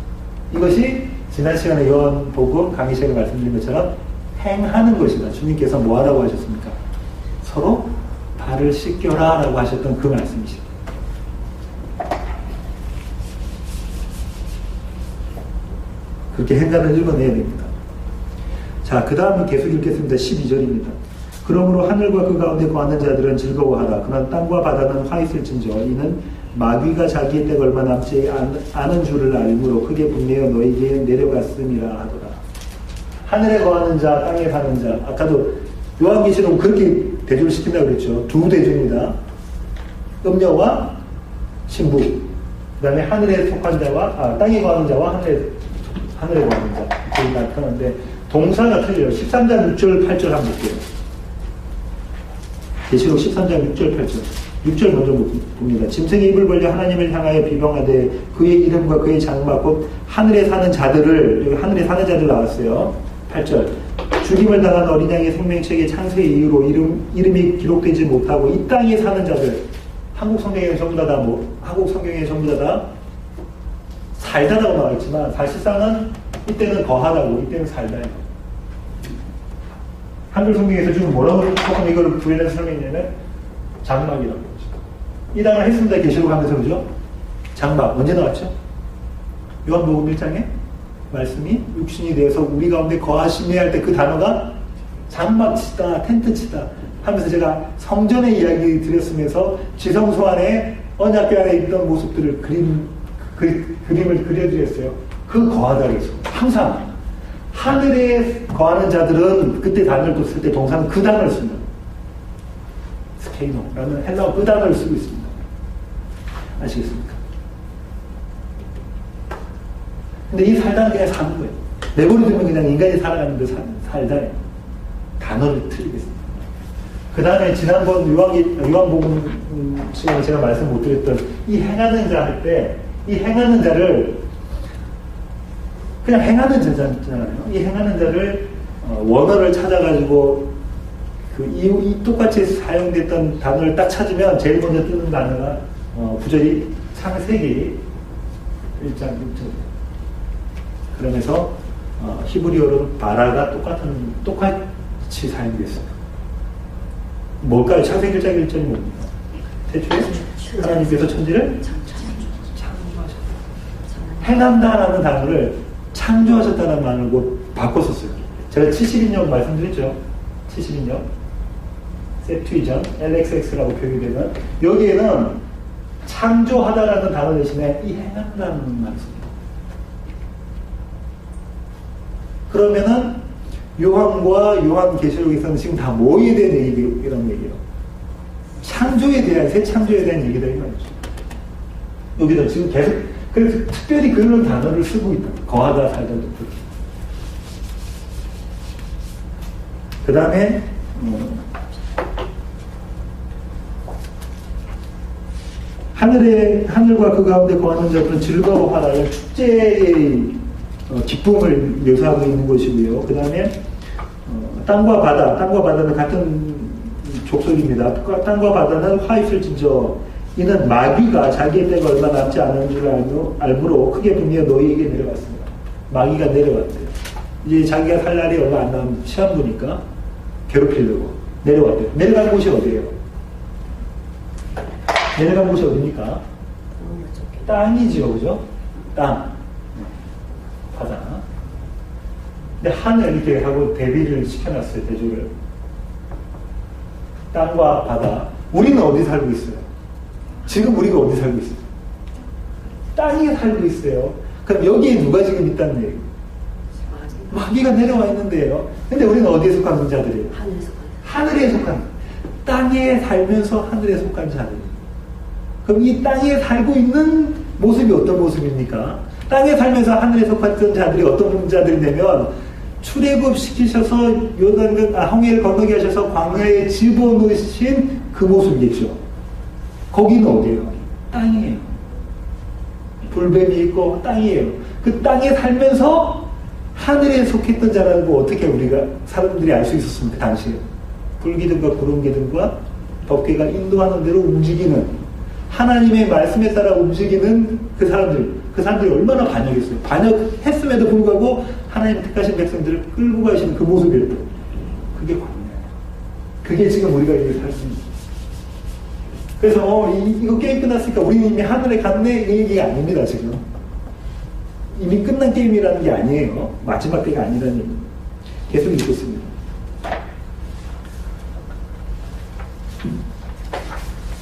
이것이 지난 시간에 요한복음 강의 시간에 말씀드린 것처럼 행하는 것이다. 주님께서 뭐 하라고 하셨습니까? 서로 발을 씻겨라 라고 하셨던 그 말씀이십니다. 그렇게 행간을 읽어내야 됩니다. 자, 그 다음은 계속 읽겠습니다. 12절입니다. 그러므로 하늘과 그 가운데 거하는 자들은 즐거워하라. 그러나 땅과 바다는 화 있을진저 이는 마귀가 자기의 때가 얼마 남지 않은 줄을 알므로 크게 분내어 너희에게 내려갔음이라 하더라. 하늘에 거하는 자, 땅에 사는 자. 아까도 요한계시록 그렇게 대조를 시킨다고 그랬죠. 두 대조입니다. 음녀와 신부. 그 다음에 하늘에 속한 자와, 땅에 거하는 자와 하늘에 거하는 자. 이렇게 나타나는데 동사가 틀려요. 13장 6절, 8절 한번 볼게요. 계시록 13장 6절, 8절. 6절 먼저 봅니다. 짐승이 입을 벌려 하나님을 향하여 비방하되 그의 이름과 그의 장막 곧 하늘에 사는 자들을, 여기 하늘에 사는 자들 나왔어요. 8절. 죽임을 당한 어린 양의 생명책의 창세의 이유로 이름이 기록되지 못하고 이 땅에 사는 자들, 한국 성경에 전부 한국 성경에 전부 다 살다라고 나와 있지만 사실상은 이때는 거하다고, 이때는 살다예요. 한글 성경에서 지금 뭐라고 조금 이걸 구현해서 설명했냐면 장막이라고 그러죠. 이 단어를 했습니다. 계시록 하면서 그죠? 장막 언제 나왔죠? 요한복음 1장에 말씀이 육신이 되어서 우리 가운데 거하시며 할 때 그 단어가 장막치다, 텐트치다 하면서 제가 성전의 이야기 드렸으면서 지성소 안에 언약궤 안에 있던 모습들을 그림을 그려드렸어요. 그 거하다를 써. 항상 하늘에 거하는 자들은 그때 단어를 쓸 때 동사는 그 단어를 씁니다. 스케이노라는 헬라어 그 단어를 쓰고 있습니다. 아시겠습니까? 근데 이 살다는 그냥 사는 거예요. 내버려두면 그냥 인간이 살아가는데 살다. 단어를 틀리겠습니다. 그 다음에 지난번 요한복음 시간에 제가 말씀 못 드렸던 이 행하는 자 할 때 이 행하는 자를 그냥 행하는 자잖아요. 이 행하는 자를 원어를 찾아가지고 이 똑같이 사용됐던 단어를 딱 찾으면 제일 먼저 뜨는 단어가 구절이 창세기 1장 1절. 그러면서 히브리어로는 바라가 똑같이 사용됐어요. 뭘까요? 창세기 1장 1절이 뭡니까? 태초에 하나님께서 천지를 창조하셨다. 행한다라는 단어를 창조하셨다는 말로 바꿔 썼어요. 제가 70인역 말씀드렸죠. 70인역 세투이전 LXX라고 표현이 되면 여기에는 창조하다라는 단어 대신에 이 행한다는 말을 씁니다. 그러면은 요한과 요한계시록에서는 지금 다 뭐에 대한 이런 얘기예요? 창조에 대한, 새 창조에 대한 얘기다 이 말이죠. 여기다 지금 계속 그래서 특별히 그런 단어를 쓰고 있다. 거하다 살다도 그렇게. 그 다음에 하늘과 그 가운데 거하는 자들은 즐거워하라. 축제의 기쁨을 묘사하고 있는 것이고요. 그 다음에 땅과 바다는 같은 족속입니다. 땅과 바다는 화입을 진저 이는 마귀가 자기의 때가 얼마 남지 않은 줄 알므로 크게 분미어 너희에게 내려갔습니다. 마귀가 내려왔대요. 이제 자기가 살 날이 얼마 안 남은 시한부니까 괴롭히려고 내려왔대요. 내려간 곳이 어디예요? 내려간 곳이 어디입니까? 땅이지요, 그죠? 땅. 바다. 근데 하늘 이렇게 하고 대비를 시켜놨어요, 대조를. 땅과 바다. 우리는 어디 살고 있어요? 지금 우리가 어디 살고 있어요? 땅에 살고 있어요. 그럼 여기에 누가 지금 있다는 얘기예요? 마귀가 내려와 있는데요. 근데 우리는 어디에 속한 자들이에요? 하늘에 속한. 땅에 살면서 하늘에 속한 자들. 그럼 이 땅에 살고 있는 모습이 어떤 모습입니까? 땅에 살면서 하늘에 속한 자들이 어떤 자들이냐면 출애굽 시키셔서 홍해를 건너게 하셔서 광야에 집어넣으신 그 모습이겠죠. 거기는 어디예요? 땅이에요. 불뱀이 있고 땅이에요. 그 땅에 살면서 하늘에 속했던 자라는 거 어떻게 우리가 사람들이 알 수 있었습니까? 당시에 불기둥과 구름기둥과 덮개가 인도하는 대로 움직이는 하나님의 말씀에 따라 움직이는 그 사람들이 얼마나 반역했어요. 반역했음에도 불구하고 하나님 택하신 백성들을 끌고 가시는 그 모습이었던 그게 광야예요. 그게 지금 우리가 이렇게 살 수 있는. 그래서 이거 게임 끝났으니까 우리는 이미 하늘에 갔네 이 얘기가 아닙니다. 지금 이미 끝난 게임이라는 게 아니에요. 마지막 때가 아니라는 얘기입니다. 계속 읽겠습니다.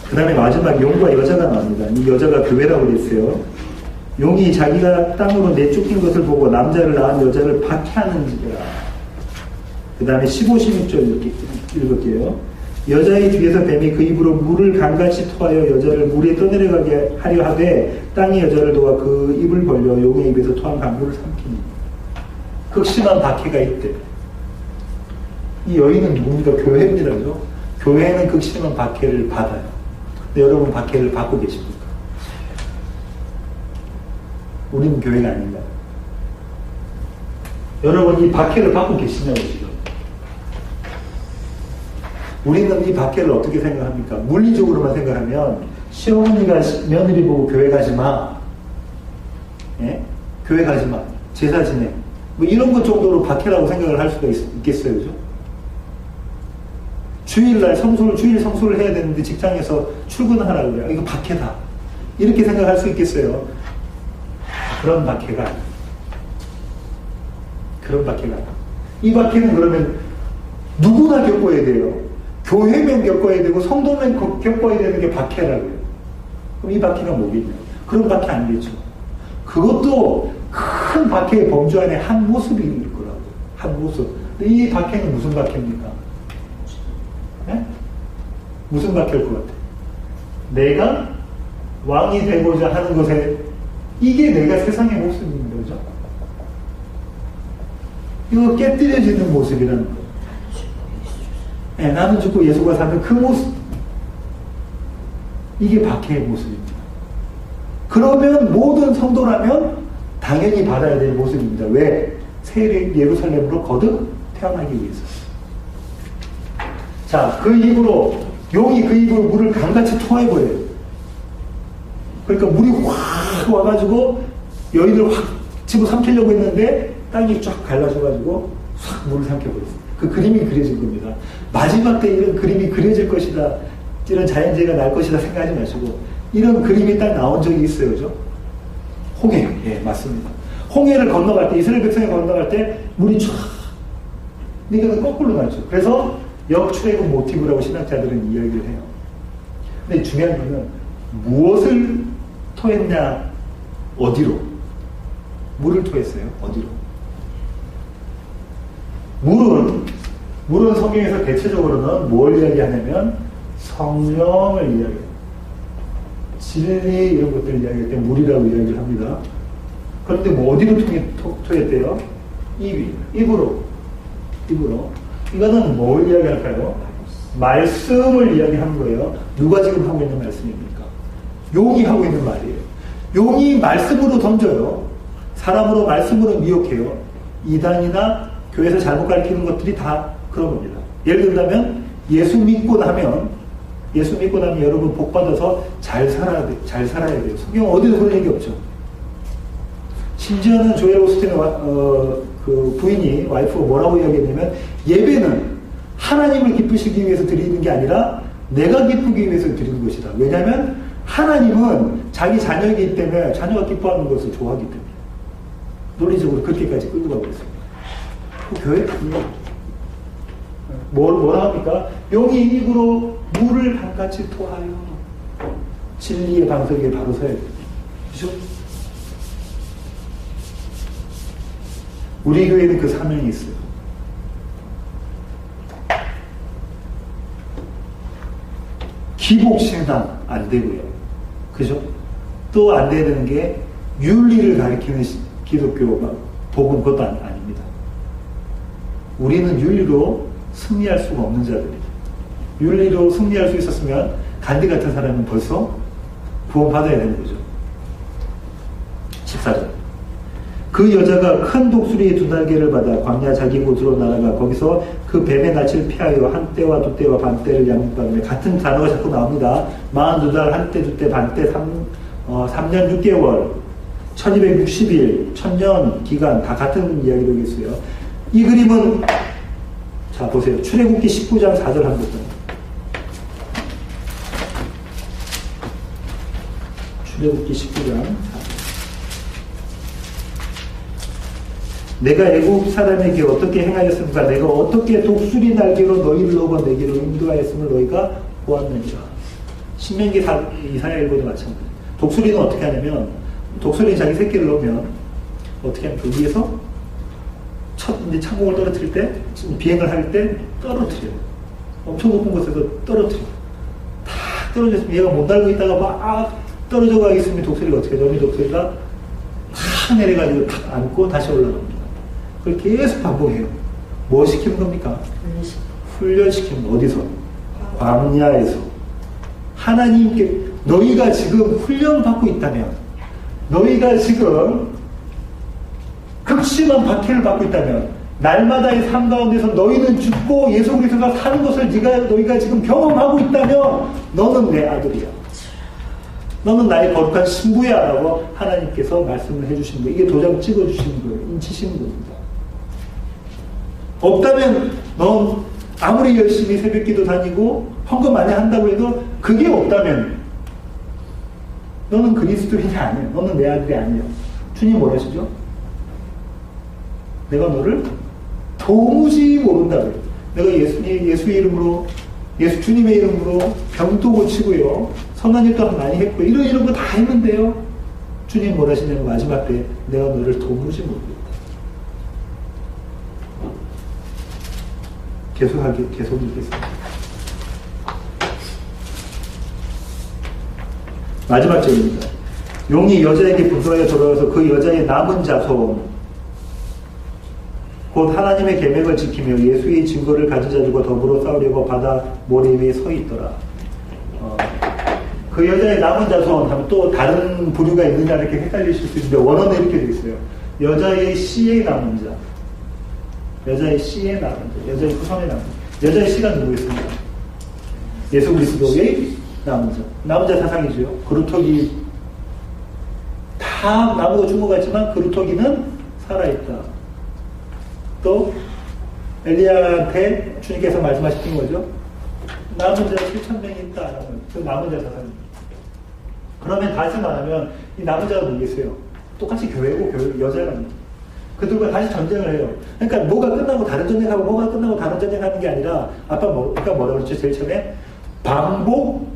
그 다음에 마지막 용과 여자가 나옵니다. 이 여자가 교회라고 그랬어요. 용이 자기가 땅으로 내쫓긴 것을 보고 남자를 낳은 여자를 박해하는지라. 그 다음에 15, 16절 읽을게요. 여자의 뒤에서 뱀이 그 입으로 물을 강같이 토하여 여자를 물에 떠내려가게 하려 하되 땅이 여자를 도와 그 입을 벌려 용의 입에서 토한 강물을 삼키니. 극심한 박해가 있대. 이 여인은 누굽니까? 교회입니다. 그죠? 교회는 극심한 박해를 받아요. 근데 여러분 박해를 받고 계십니까? 우리는 교회가 아닌가? 여러분 이 박해를 받고 계시냐고 지금. 우리는 이 박해를 어떻게 생각합니까? 물리적으로만 생각하면 시어머니가 며느리 보고 교회 가지 마. 예? 교회 가지 마. 제사 지내. 뭐 이런 것 정도로 박해라고 생각을 할 수가 있겠어요. 그죠? 주일 성수를 해야 되는데 직장에서 출근하라고 그래요. 이거 박해다. 이렇게 생각할 수 있겠어요. 그런 박해가 아니에요. 그런 박해가 아니에요. 이 박해는 그러면 누구나 겪어야 돼요. 교회면 겪어야 되고 성도면 겪어야 되는 게 박해라고요. 그럼 이 박해가 뭐겠냐? 그런 박해 아니겠죠. 그것도 큰 박해의 범주 안에 한 모습일 거라고. 한 모습. 근데 이 박해는 무슨 박해입니까? 네? 무슨 박해일 것 같아? 내가 왕이 되고자 하는 것에 이게 내가 세상의 모습인 거죠. 이거 깨뜨려지는 모습이라는 거. 네, 나는 죽고 예수가 사는 그 모습. 이게 박해의 모습입니다. 그러면 모든 성도라면 당연히 받아야 될 모습입니다. 왜? 새 예루살렘으로 거듭 태어나기 위해서. 자, 그 입으로, 용이 그 입으로 물을 강같이 토해버려요. 그러니까 물이 확 와가지고 여인을 확 집어삼키려고 했는데 땅이 쫙 갈라져가지고 확 물을 삼켜버렸어요. 그 그림이 그려질 겁니다. 마지막 때 이런 그림이 그려질 것이다. 이런 자연재해가 날 것이다 생각하지 마시고 이런 그림이 딱 나온 적이 있어요. 그죠? 홍해. 예, 맞습니다. 홍해를 건너갈 때, 이스라엘 백성이 건너갈 때 물이 쫙 이거는 거꾸로 나죠. 그래서 역출애굽 모티브라고 신학자들은 이야기를 해요. 근데 중요한 거는 무엇을 토했냐, 어디로? 물을 토했어요. 어디로? 물은 성경에서 대체적으로는 뭘 이야기하냐면 성령을 이야기해요. 진리 이런 것들을 이야기할 때 물이라고 이야기를 합니다. 그런데 뭐 어디로 토했대요? 입으로. 이거는 뭘 이야기할까요? 말씀을 이야기하는 거예요. 누가 지금 하고 있는 말씀입니까? 용이 하고 있는 말이에요. 용이 말씀으로 던져요. 사람으로 말씀으로 미혹해요. 이단이나 교회에서 잘못 가르치는 것들이 다 그런 겁니다. 예를 들자면 예수 믿고 나면 여러분 복 받아서 잘 살아야 돼요. 성경 어디도 그런 얘기 없죠. 심지어는 조엘 오스틴의 그 부인이 와이프가 뭐라고 이야기했냐면 예배는 하나님을 기쁘시기 위해서 드리는 게 아니라 내가 기쁘기 위해서 드리는 것이다. 왜냐하면 하나님은 자기 자녀이기 때문에 자녀가 기뻐하는 것을 좋아하기 때문에 논리적으로 그렇게까지 끌고 가고 있습니다. 그 교회 뭐라 합니까? 용이 입으로 물을 한같이 토하여 진리의 방석에 바로 서야 돼요. 그죠? 우리 교회는 그 사명이 있어요. 기복신앙 안 되고요. 그죠? 또 안 되는 게 윤리를 가리키는 기독교가 복음 그것도 아닙니다. 우리는 윤리로 승리할 수가 없는 자들이에요. 윤리로 승리할 수 있었으면 간디 같은 사람은 벌써 구원받아야 되는 거죠. 14절. 그 여자가 큰 독수리의 두 날개를 받아 광야 자기 곳으로 날아가 거기서 그 뱀의 낯을 피하여 한때와 두때와 반때를 양육받으며 같은 단어가 자꾸 나옵니다. 42달, 한때, 두때, 반때, 3년 6개월, 1260일, 1000년 기간 다 같은 이야기로 있어요. 이 그림은 자 보세요. 출애굽기 19장 4절 한 번. 출애굽기 19장 4절. 내가 애국 사람에게 어떻게 행하였습니까? 내가 어떻게 독수리 날개로 너희를 넣어 내게로 인도하였음을 너희가 보았느니라. 신명기 이사야 읽어도 마찬가지. 독수리는 어떻게 하냐면 독수리는 자기 새끼를 넣으면 어떻게 하면 그 위에서 이제 창공을 떨어뜨릴 때 비행을 할 때 떨어뜨려요. 엄청 높은 곳에서 떨어뜨려요. 다 떨어졌으면 얘가 못 날고 있다가 막 떨어져 가겠으면 독수리가 어떻게 하죠? 독수리가 탁 내려가지고 탁 안고 다시 올라갑니다. 그걸 계속 반복해요. 뭐 시키는 겁니까? 훈련시키는 거. 어디서? 광야에서. 하나님께 너희가 지금 훈련받고 있다면 너희가 지금 극심한 박해를 받고 있다면 날마다의 삶 가운데서 너희는 죽고 예수 그리스도가 사는 것을 너희가 지금 경험하고 있다면 너는 내 아들이야. 너는 나의 거룩한 신부야 라고 하나님께서 말씀을 해주시는 거예요. 이게 도장 찍어주시는 거예요. 인치시는 겁니다. 없다면 넌 아무리 열심히 새벽기도 다니고 헌금 많이 한다고 해도 그게 없다면 너는 그리스도인이 아니야. 너는 내 아들이 아니야. 주님 뭐라 하시죠? 내가 너를 도무지 모른다. 내가 예수의 이름으로 예수 주님의 이름으로 병도 고치고요. 선한 일도 많이 했고 이런 거 다 했는데요. 주님 뭐라 하시냐면 마지막 때 내가 너를 도무지 모르겠다. 계속 읽겠습니다. 마지막 절입니다. 용이 여자에게 분노하여 돌아와서 그 여자의 남은 자손 곧 하나님의 계명을 지키며 예수의 증거를 가진 자들과 더불어 싸우려고 바다 모래 위에 서 있더라. 그 여자의 남은 자손 하면 또 다른 부류가 있느냐 이렇게 헷갈리실 수 있는데 원어는 이렇게 되어 있어요. 여자의 씨의 남은 자, 여자의 씨의 남은 자, 여자의 후손의 남은 자. 여자의 씨가 누구겠습니까? 예수 그리스도의 남은 자. 남은 자 사상이죠. 그루터기 다 나무가 죽은 것 같지만 그루터기는 살아있다. 또 엘리야한테 주님께서 말씀하셨던 거죠. 남은 자 7,000명이 있다. 그 남은 자 사상입니다. 그러면 다시 말하면 이 남은 자가 누구겠어요? 똑같이 교회고 여자가 그들과 다시 전쟁을 해요. 그러니까 뭐가 끝나고 다른 전쟁하고 뭐가 끝나고 다른 전쟁하는 게 아니라 아까 뭐라고 그랬죠? 제일 처음에 반복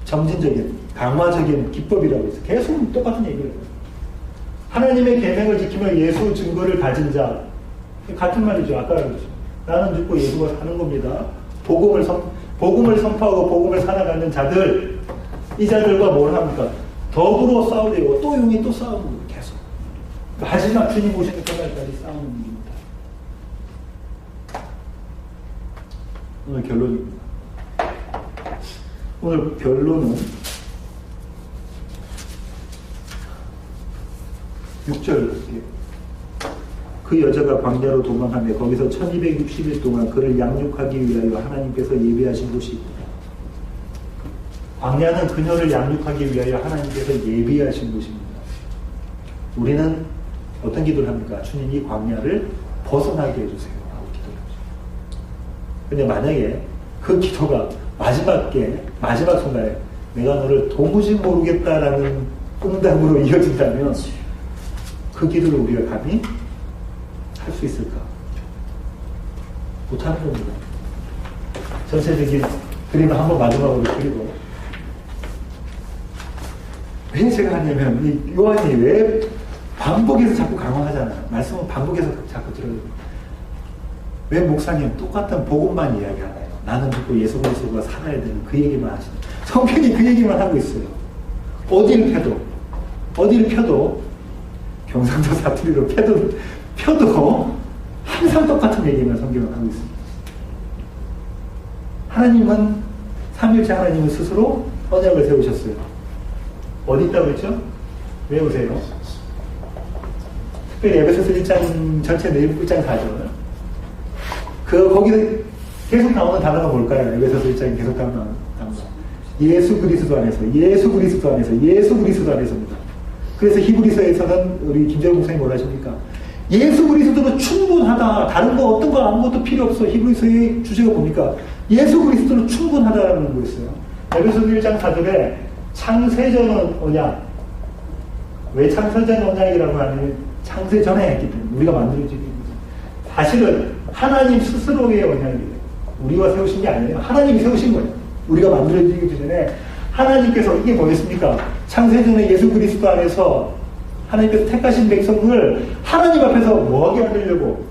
점진적인 강화적인 기법이라고 했어요. 계속 똑같은 얘기를 해요. 하나님의 계명을 지키며 예수 증거를 가진 자 같은 말이죠. 아까랑 그렇죠. 나는 죽고 예수가 사는 겁니다. 복음을 선포하고 복음을 살아가는 자들 이 자들과 뭘 합니까? 더불어 싸우려고 또 용이 또 싸우는 거예요. 계속 마지막 주님 오시는 그날까지 싸우는 겁니다. 오늘 결론입니다. 오늘 결론은 6절 볼게요. 그 여자가 광야로 도망하며 거기서 1260일 동안 그를 양육하기 위하여 하나님께서 예비하신 곳이 있다. 광야는 그녀를 양육하기 위하여 하나님께서 예비하신 곳입니다. 우리는 어떤 기도를 합니까? 주님 이 광야를 벗어나게 해주세요. 라고 기도를 하죠. 근데 만약에 그 기도가 마지막 순간에 내가 너를 도무지 모르겠다라는 응답으로 이어진다면 그 기도를 우리가 감히 할 수 있을까? 못하는 겁니다. 전체적인 그림을 한번 마지막으로 그리고 왜 제가 하냐면 이 요한이 왜 반복해서 자꾸 강화하잖아요. 말씀은 반복해서 자꾸 들어요. 왜 목사님 똑같은 복음만 이야기하나요? 나는 듣고 예수 그리스도가 살아야 되는 그 얘기만 하시는 성경이 그 얘기만 하고 있어요. 어디를 펴도 경상도 사투리로 펴도 항상 똑같은 얘기만 성경은 하고 있습니다. 하나님은 삼위일체 하나님은 스스로 언약을 세우셨어요. 어디 있다고 했죠? 외우세요. 특별히 에베소서 1장 전체 내용 1장 4절. 거기서 계속 나오는 단어가 뭘까요? 에베소서 1장에 계속 나오는 단어가 예수 그리스도 안에서입니다. 그래서 히브리서에서는 우리 김재훈 목사님 뭐라 하십니까? 예수 그리스도로 충분하다. 다른 거 어떤 거 아무것도 필요 없어. 히브리서의 주제가 뭡니까? 예수 그리스도로 충분하다라는 거였어요. 에베소서 1장 4절에 창세전 언약. 왜 창세전 언약이라고 하냐면 창세전에 했기 때문에 우리가 만들어지기 때문에 사실은 하나님 스스로의 언약이에요. 우리가 세우신 게 아니에요. 하나님이 세우신 거예요. 우리가 만들어지기 전에 하나님께서 이게 뭐겠습니까? 창세전에 예수 그리스도 안에서 하나님께서 택하신 백성을 하나님 앞에서 뭐하게 만들려고?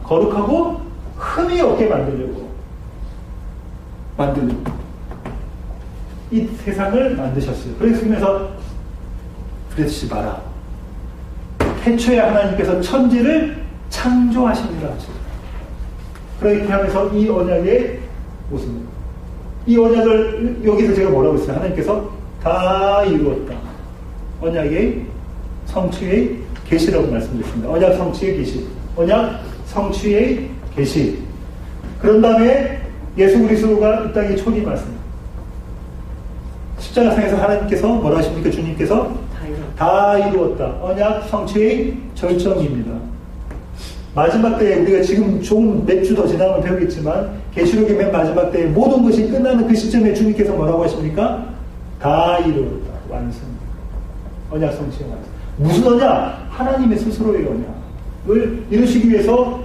거룩하고 흠이 없게 만들려고 이 세상을 만드셨어요. 그래서 그러지 마라. 태초에 하나님께서 천지를 창조하십니다. 그렇게 하면서 이 언약의 모습입니다. 이 언약을 여기서 제가 뭐라고 했어요? 하나님께서 다 이루었다. 언약의 성취의 계시라고 말씀드렸습니다. 언약 성취의 계시. 언약 성취의 계시. 그런 다음에 예수 그리스도가 이 땅에 초림하십니다. 십자가상에서 하나님께서 뭐라 하십니까? 주님께서 다 이루었다. 언약 성취의 절정입니다. 마지막 때에 우리가 지금 좀 몇 주 더 지나면 배우겠지만 계시록의 맨 마지막 때에 모든 것이 끝나는 그 시점에 주님께서 뭐라고 하십니까? 다 이루었다. 완성. 언약 성취의 완성. 무슨 언약? 하나님의 스스로의 언약을 이루시기 위해서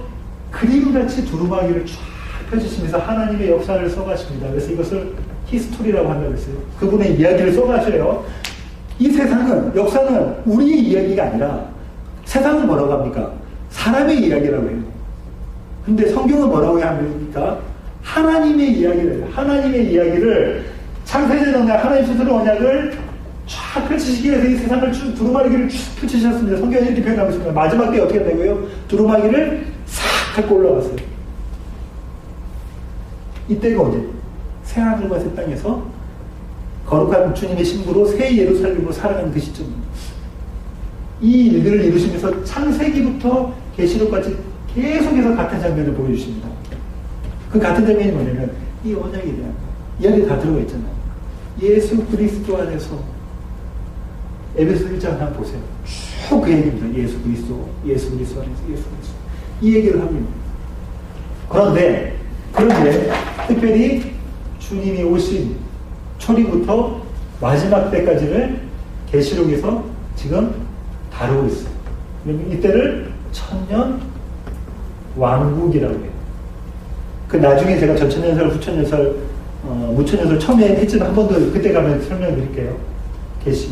그림같이 두루마기를 쫙 펴주시면서 하나님의 역사를 써가십니다. 그래서 이것을 히스토리라고 한다고 했어요. 그분의 이야기를 써가셔요. 이 세상은, 역사는 우리의 이야기가 아니라 세상은 뭐라고 합니까? 사람의 이야기라고 해요. 근데 성경은 뭐라고 합니까? 하나님의 이야기를 해요. 하나님의 이야기를 창세전 언약, 하나님 스스로 언약을 쫙 펼치시기 위해서 이 세상을 두루마기를 쭉 펼치셨습니다. 성경이 이렇게 표현하고 있습니다. 마지막 때 어떻게 되고요? 두루마기를 싹 밟고 올라갔어요. 이때가 언제? 새하늘과 새 땅에서 거룩한 주님의 신부로 새 예루살렘으로 살아가는 그 시점입니다. 이 일들을 이루시면서 창세기부터 계시록까지 계속해서 같은 장면을 보여주십니다. 그 같은 장면이 뭐냐면 이 언약에 대한 이야기 다 들어가 있잖아요. 예수 그리스도 안에서 에베소 1장 한번 보세요. 쭉 그 얘기입니다. 예수 그리스도 안에서 예수 그리스도. 이 얘기를 합니다. 그런데 특별히 주님이 오신 초리부터 마지막 때까지를 계시록에서 지금 다루고 있어요. 이때를 천년 왕국이라고 해요. 그 나중에 제가 전천년설, 후천년설, 무천년설 처음에 했지만 한 번 더 그때 가면 설명해 드릴게요. 계시.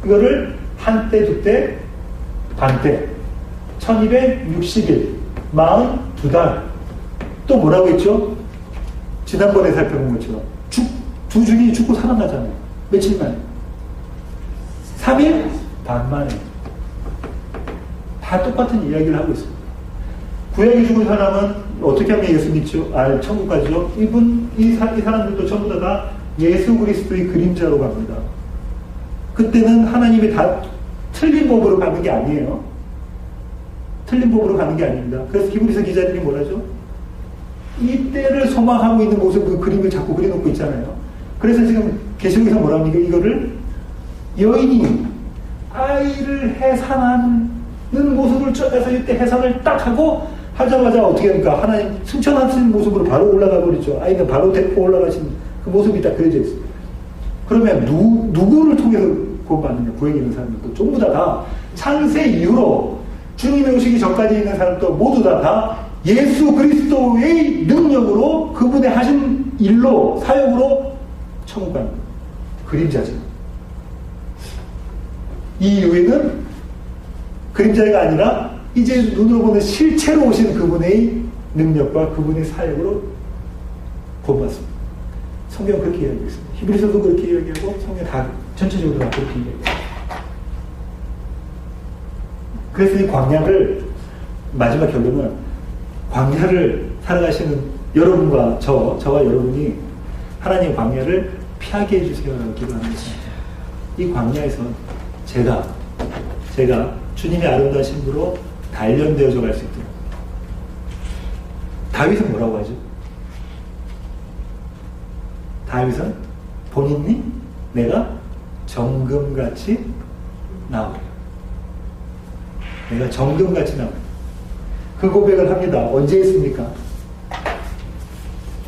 이거를 한때, 두때, 반때, 1260일, 42달. 또 뭐라고 했죠? 지난번에 살펴본 것처럼 두 주인이 죽고 살아나잖아요. 며칠 만에? 3일 반 만에. 다 똑같은 이야기를 하고 있습니다. 구약에 죽은 사람은 어떻게 하면 예수 믿죠? 천국 가죠? 이 사람들도 전부 다 예수 그리스도의 그림자로 갑니다. 그때는 하나님이 다 틀린 법으로 가는 게 아니에요. 틀린 법으로 가는 게 아닙니다. 그래서 히브리서 기자들이 뭐라죠? 이때를 소망하고 있는 모습, 그 그림을 자꾸 그려놓고 있잖아요. 그래서 지금 계시록에서 뭐라 합니까? 이거를 여인이 아이를 해산하는 모습을 쫓아서 이때 해산을 딱 하고 하자마자 어떻게 합니까? 하나님 승천하신 모습으로 바로 올라가 버리죠. 아이는 바로 데리고 올라가신 그 모습이 딱 그려져 있어요. 그러면 누구를 통해서 구원받느냐? 구약에 있는 사람들도 전부 다 창세 이후로 주님의 오시기 전까지 있는 사람도 모두 다 예수 그리스도의 능력으로 그분의 하신 일로 사역으로 천국 가는 그림자죠. 이 이후에는 그림자가 아니라 이제 눈으로 보는 실체로 오신 그분의 능력과 그분의 사역으로 구원받습니다. 성경 그렇게 이야기하고 있습니다. 히브리서도 그렇게 이야기하고 성경 다 전체적으로 다 그렇게 이야기합니다. 그래서 이 광야를 마지막 결론은 광야를 살아가시는 여러분과 저와 여러분이 하나님 광야를 피하게 해주세요라고 기도하는 것입니다. 이 광야에서 제가 주님의 아름다운 신부로 단련되어져 갈 수 있도록. 다윗은 뭐라고 하죠? 다윗은 본인이 내가 정금같이 나오리라. 내가 정금같이 나오리라. 그 고백을 합니다. 언제 했습니까?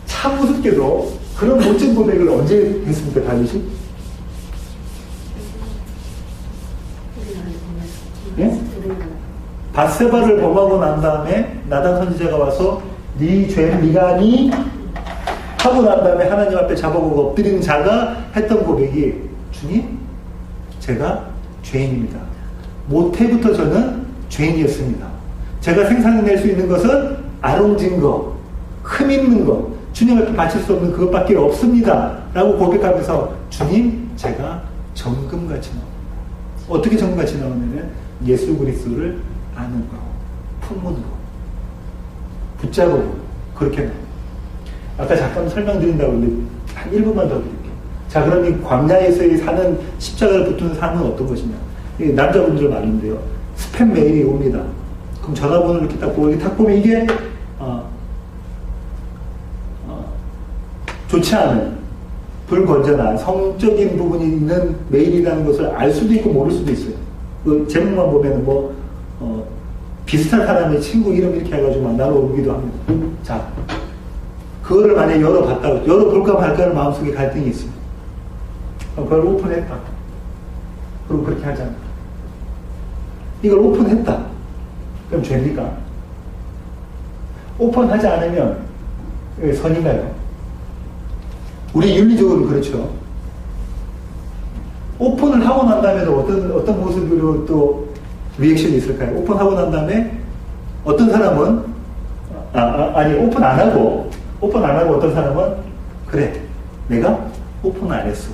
참 우습게도 그런 멋진 고백을 언제 했습니까, 다윗이? 예? 밧세바를 범하고 난 다음에 나단 선지자가 와서 네 죄는 네가 아니? 하고 난 다음에 하나님 앞에 자복하고 엎드리는 자가 했던 고백이 주님, 제가 죄인입니다. 모태부터 저는 죄인이었습니다. 제가 생산해낼 수 있는 것은 아롱진 거, 흠 있는 거, 주님 앞에 바칠 수 없는 그것밖에 없습니다. 라고 고백하면서 주님, 제가 정금같이 나옵니다. 어떻게 정금같이 나오냐면 예수 그리스도를 아는 거, 품문으로, 붙잡고 그렇게 나옵니다. 아까 잠깐 설명드린다고 했는데 한 1분만 더 드릴게요. 자, 그럼 이 광야에서의 사는 십자가를 붙는 삶은 어떤 것이냐? 남자분들 많은데요. 스팸 메일이 옵니다. 그럼 전화번호를 이렇게 딱 보고, 딱 보면 이게, 좋지 않은, 불건전한 성적인 부분이 있는 메일이라는 것을 알 수도 있고 모를 수도 있어요. 그 제목만 보면은 비슷한 사람의 친구 이름 이렇게 해가지고 만나러 오기도 합니다. 자, 그거를 만약에 열어볼까 말까를 마음속에 갈등이 있어요. 그걸 오픈했다. 그리고 그렇게 하잖아. 이걸 오픈했다. 그럼 죄입니까? 오픈하지 않으면 선인가요? 우리 윤리적으로 그렇죠. 오픈을 하고 난 다음에도 어떤 모습으로 또 리액션이 있을까요? 오픈하고 난 다음에 어떤 사람은 아니 오픈 안 하고 어떤 사람은 그래 내가 오픈 안 했어.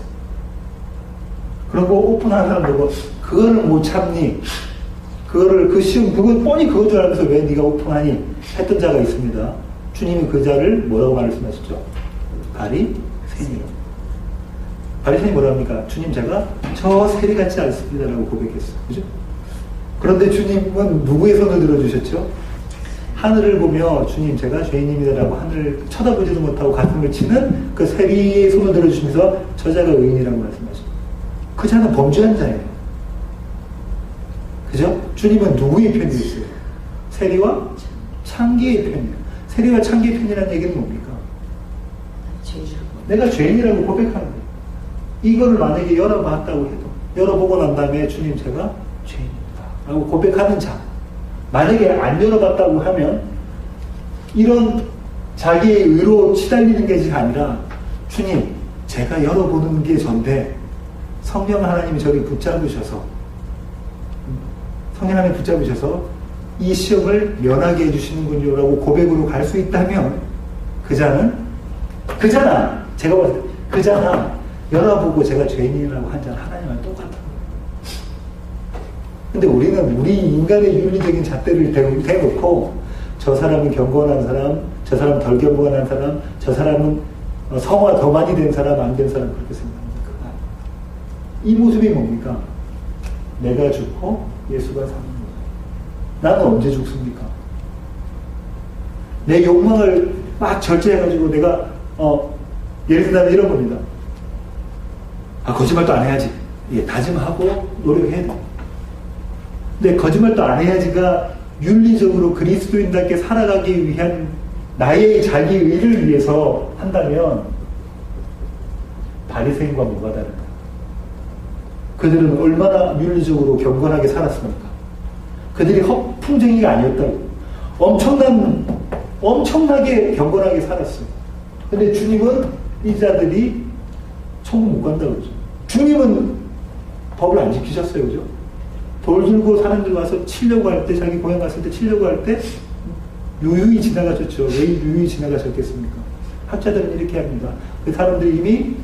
그리고 오픈한 사람도 그거를 못 참니? 그 시험 그거 뻔히 그거 줄 알면서 왜 네가 오픈하니? 했던 자가 있습니다. 주님이 그 자를 뭐라고 말씀하셨죠? 바리새인이라고. 바리새인이 뭐라고 합니까? 주님 제가 저 세리 같지 않습니다라고 고백했어요. 그죠? 그런데 주님은 누구의 손을 들어주셨죠? 하늘을 보며 주님 제가 죄인입니다라고 하늘을 쳐다보지도 못하고 가슴을 치는 그 세리의 손을 들어주시면서 저자가 의인이라고 말씀하십니다. 그 자는 범죄한 자예요. 그죠? 주님은 누구의 편이었어요? 세리와 창기의 편이에요. 세리와 창기의 편이라는 얘기는 뭡니까? 내가 죄인이라고 고백하는 거예요. 이거를 만약에 열어봤다고 해도 열어보고 난 다음에 주님 제가 죄인입니다 라고 고백하는 자, 만약에 안 열어봤다고 하면 이런 자기의 의로 치달리는 게 아니라 주님 제가 열어보는 게 전데 성령 하나님이 저를 붙잡으셔서 성령 하나님이 붙잡으셔서 이 시험을 면하게 해주시는군요 라고 고백으로 갈 수 있다면 그자나 제가 봤을 때 그자나 열어보고 제가 죄인이라고 한 자는 하나님과 똑같은 거예요. 근데 우리는 우리 인간의 윤리적인 잣대를 대놓고 저 사람은 경건한 사람, 저 사람 덜 경건한 사람, 저 사람은 성화 더 많이 된 사람, 안 된 사람 그렇게 생각합니다. 이 모습이 뭡니까? 내가 죽고 예수가 사는 거예요. 나는 언제 죽습니까? 내 욕망을 막 절제해가지고 내가 예를 들면 이런 겁니다. 거짓말도 안 해야지. 예, 다짐하고 노력해야 돼. 근데 거짓말도 안 해야지가 윤리적으로 그리스도인답게 살아가기 위한 나의 자기 의를 위해서 한다면 바리새인과 뭐가 다른가? 그들은 얼마나 윤리적으로 경건하게 살았습니까? 그들이 허풍쟁이가 아니었다고. 엄청나게 경건하게 살았어요. 근데 주님은 이 자들이 천국 못 간다고 그러죠. 주님은 법을 안 지키셨어요. 그죠? 돌 들고 사람들 와서 치려고 할 때, 자기 고향 갔을 때 치려고 할 때, 유유히 지나가셨죠. 왜 유유히 지나가셨겠습니까? 학자들은 이렇게 합니다. 그 사람들이 이미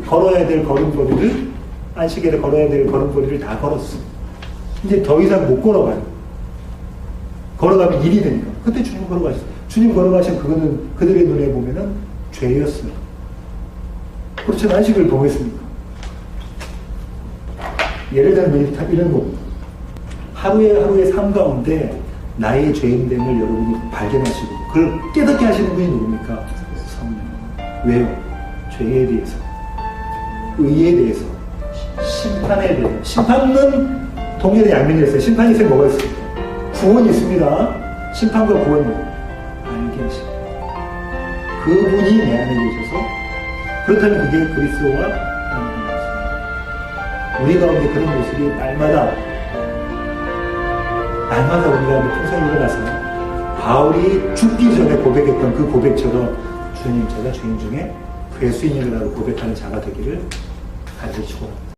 걸어야 될 걸음걸이를, 안식일에 걸어야 될 걸음걸이를 다 걸었어. 이제 더 이상 못 걸어가요. 걸어가면 일이 되니까. 그때 주님 걸어가셨어요. 주님 걸어가신 그거는 그들의 눈에 보면은 죄였어요. 그렇죠. 안식을 보겠습니까? 예를 들면 이런 겁니다. 하루의 삶 가운데 나의 죄인됨을 여러분이 발견하시고 그걸 깨닫게 하시는 분이 누굽니까? 성령. 왜요? 죄에 대해서, 의에 대해서, 심판에 대해서. 심판은 동일한 양면이 있어요. 심판이 있으면 뭐가 있습니까? 구원이 있습니다. 심판과 구원이 알게 하시고 그분이 내 안에 계셔서 그렇다면 그게 그리스도와 우리 가운데 그런 모습이 날마다 우리 가운데 풍성히 일어나서 바울이 죽기 전에 고백했던 그 고백처럼 주님 제가 죄인 중에 괴수인이라고 고백하는 자가 되기를 간절히 축원합니다.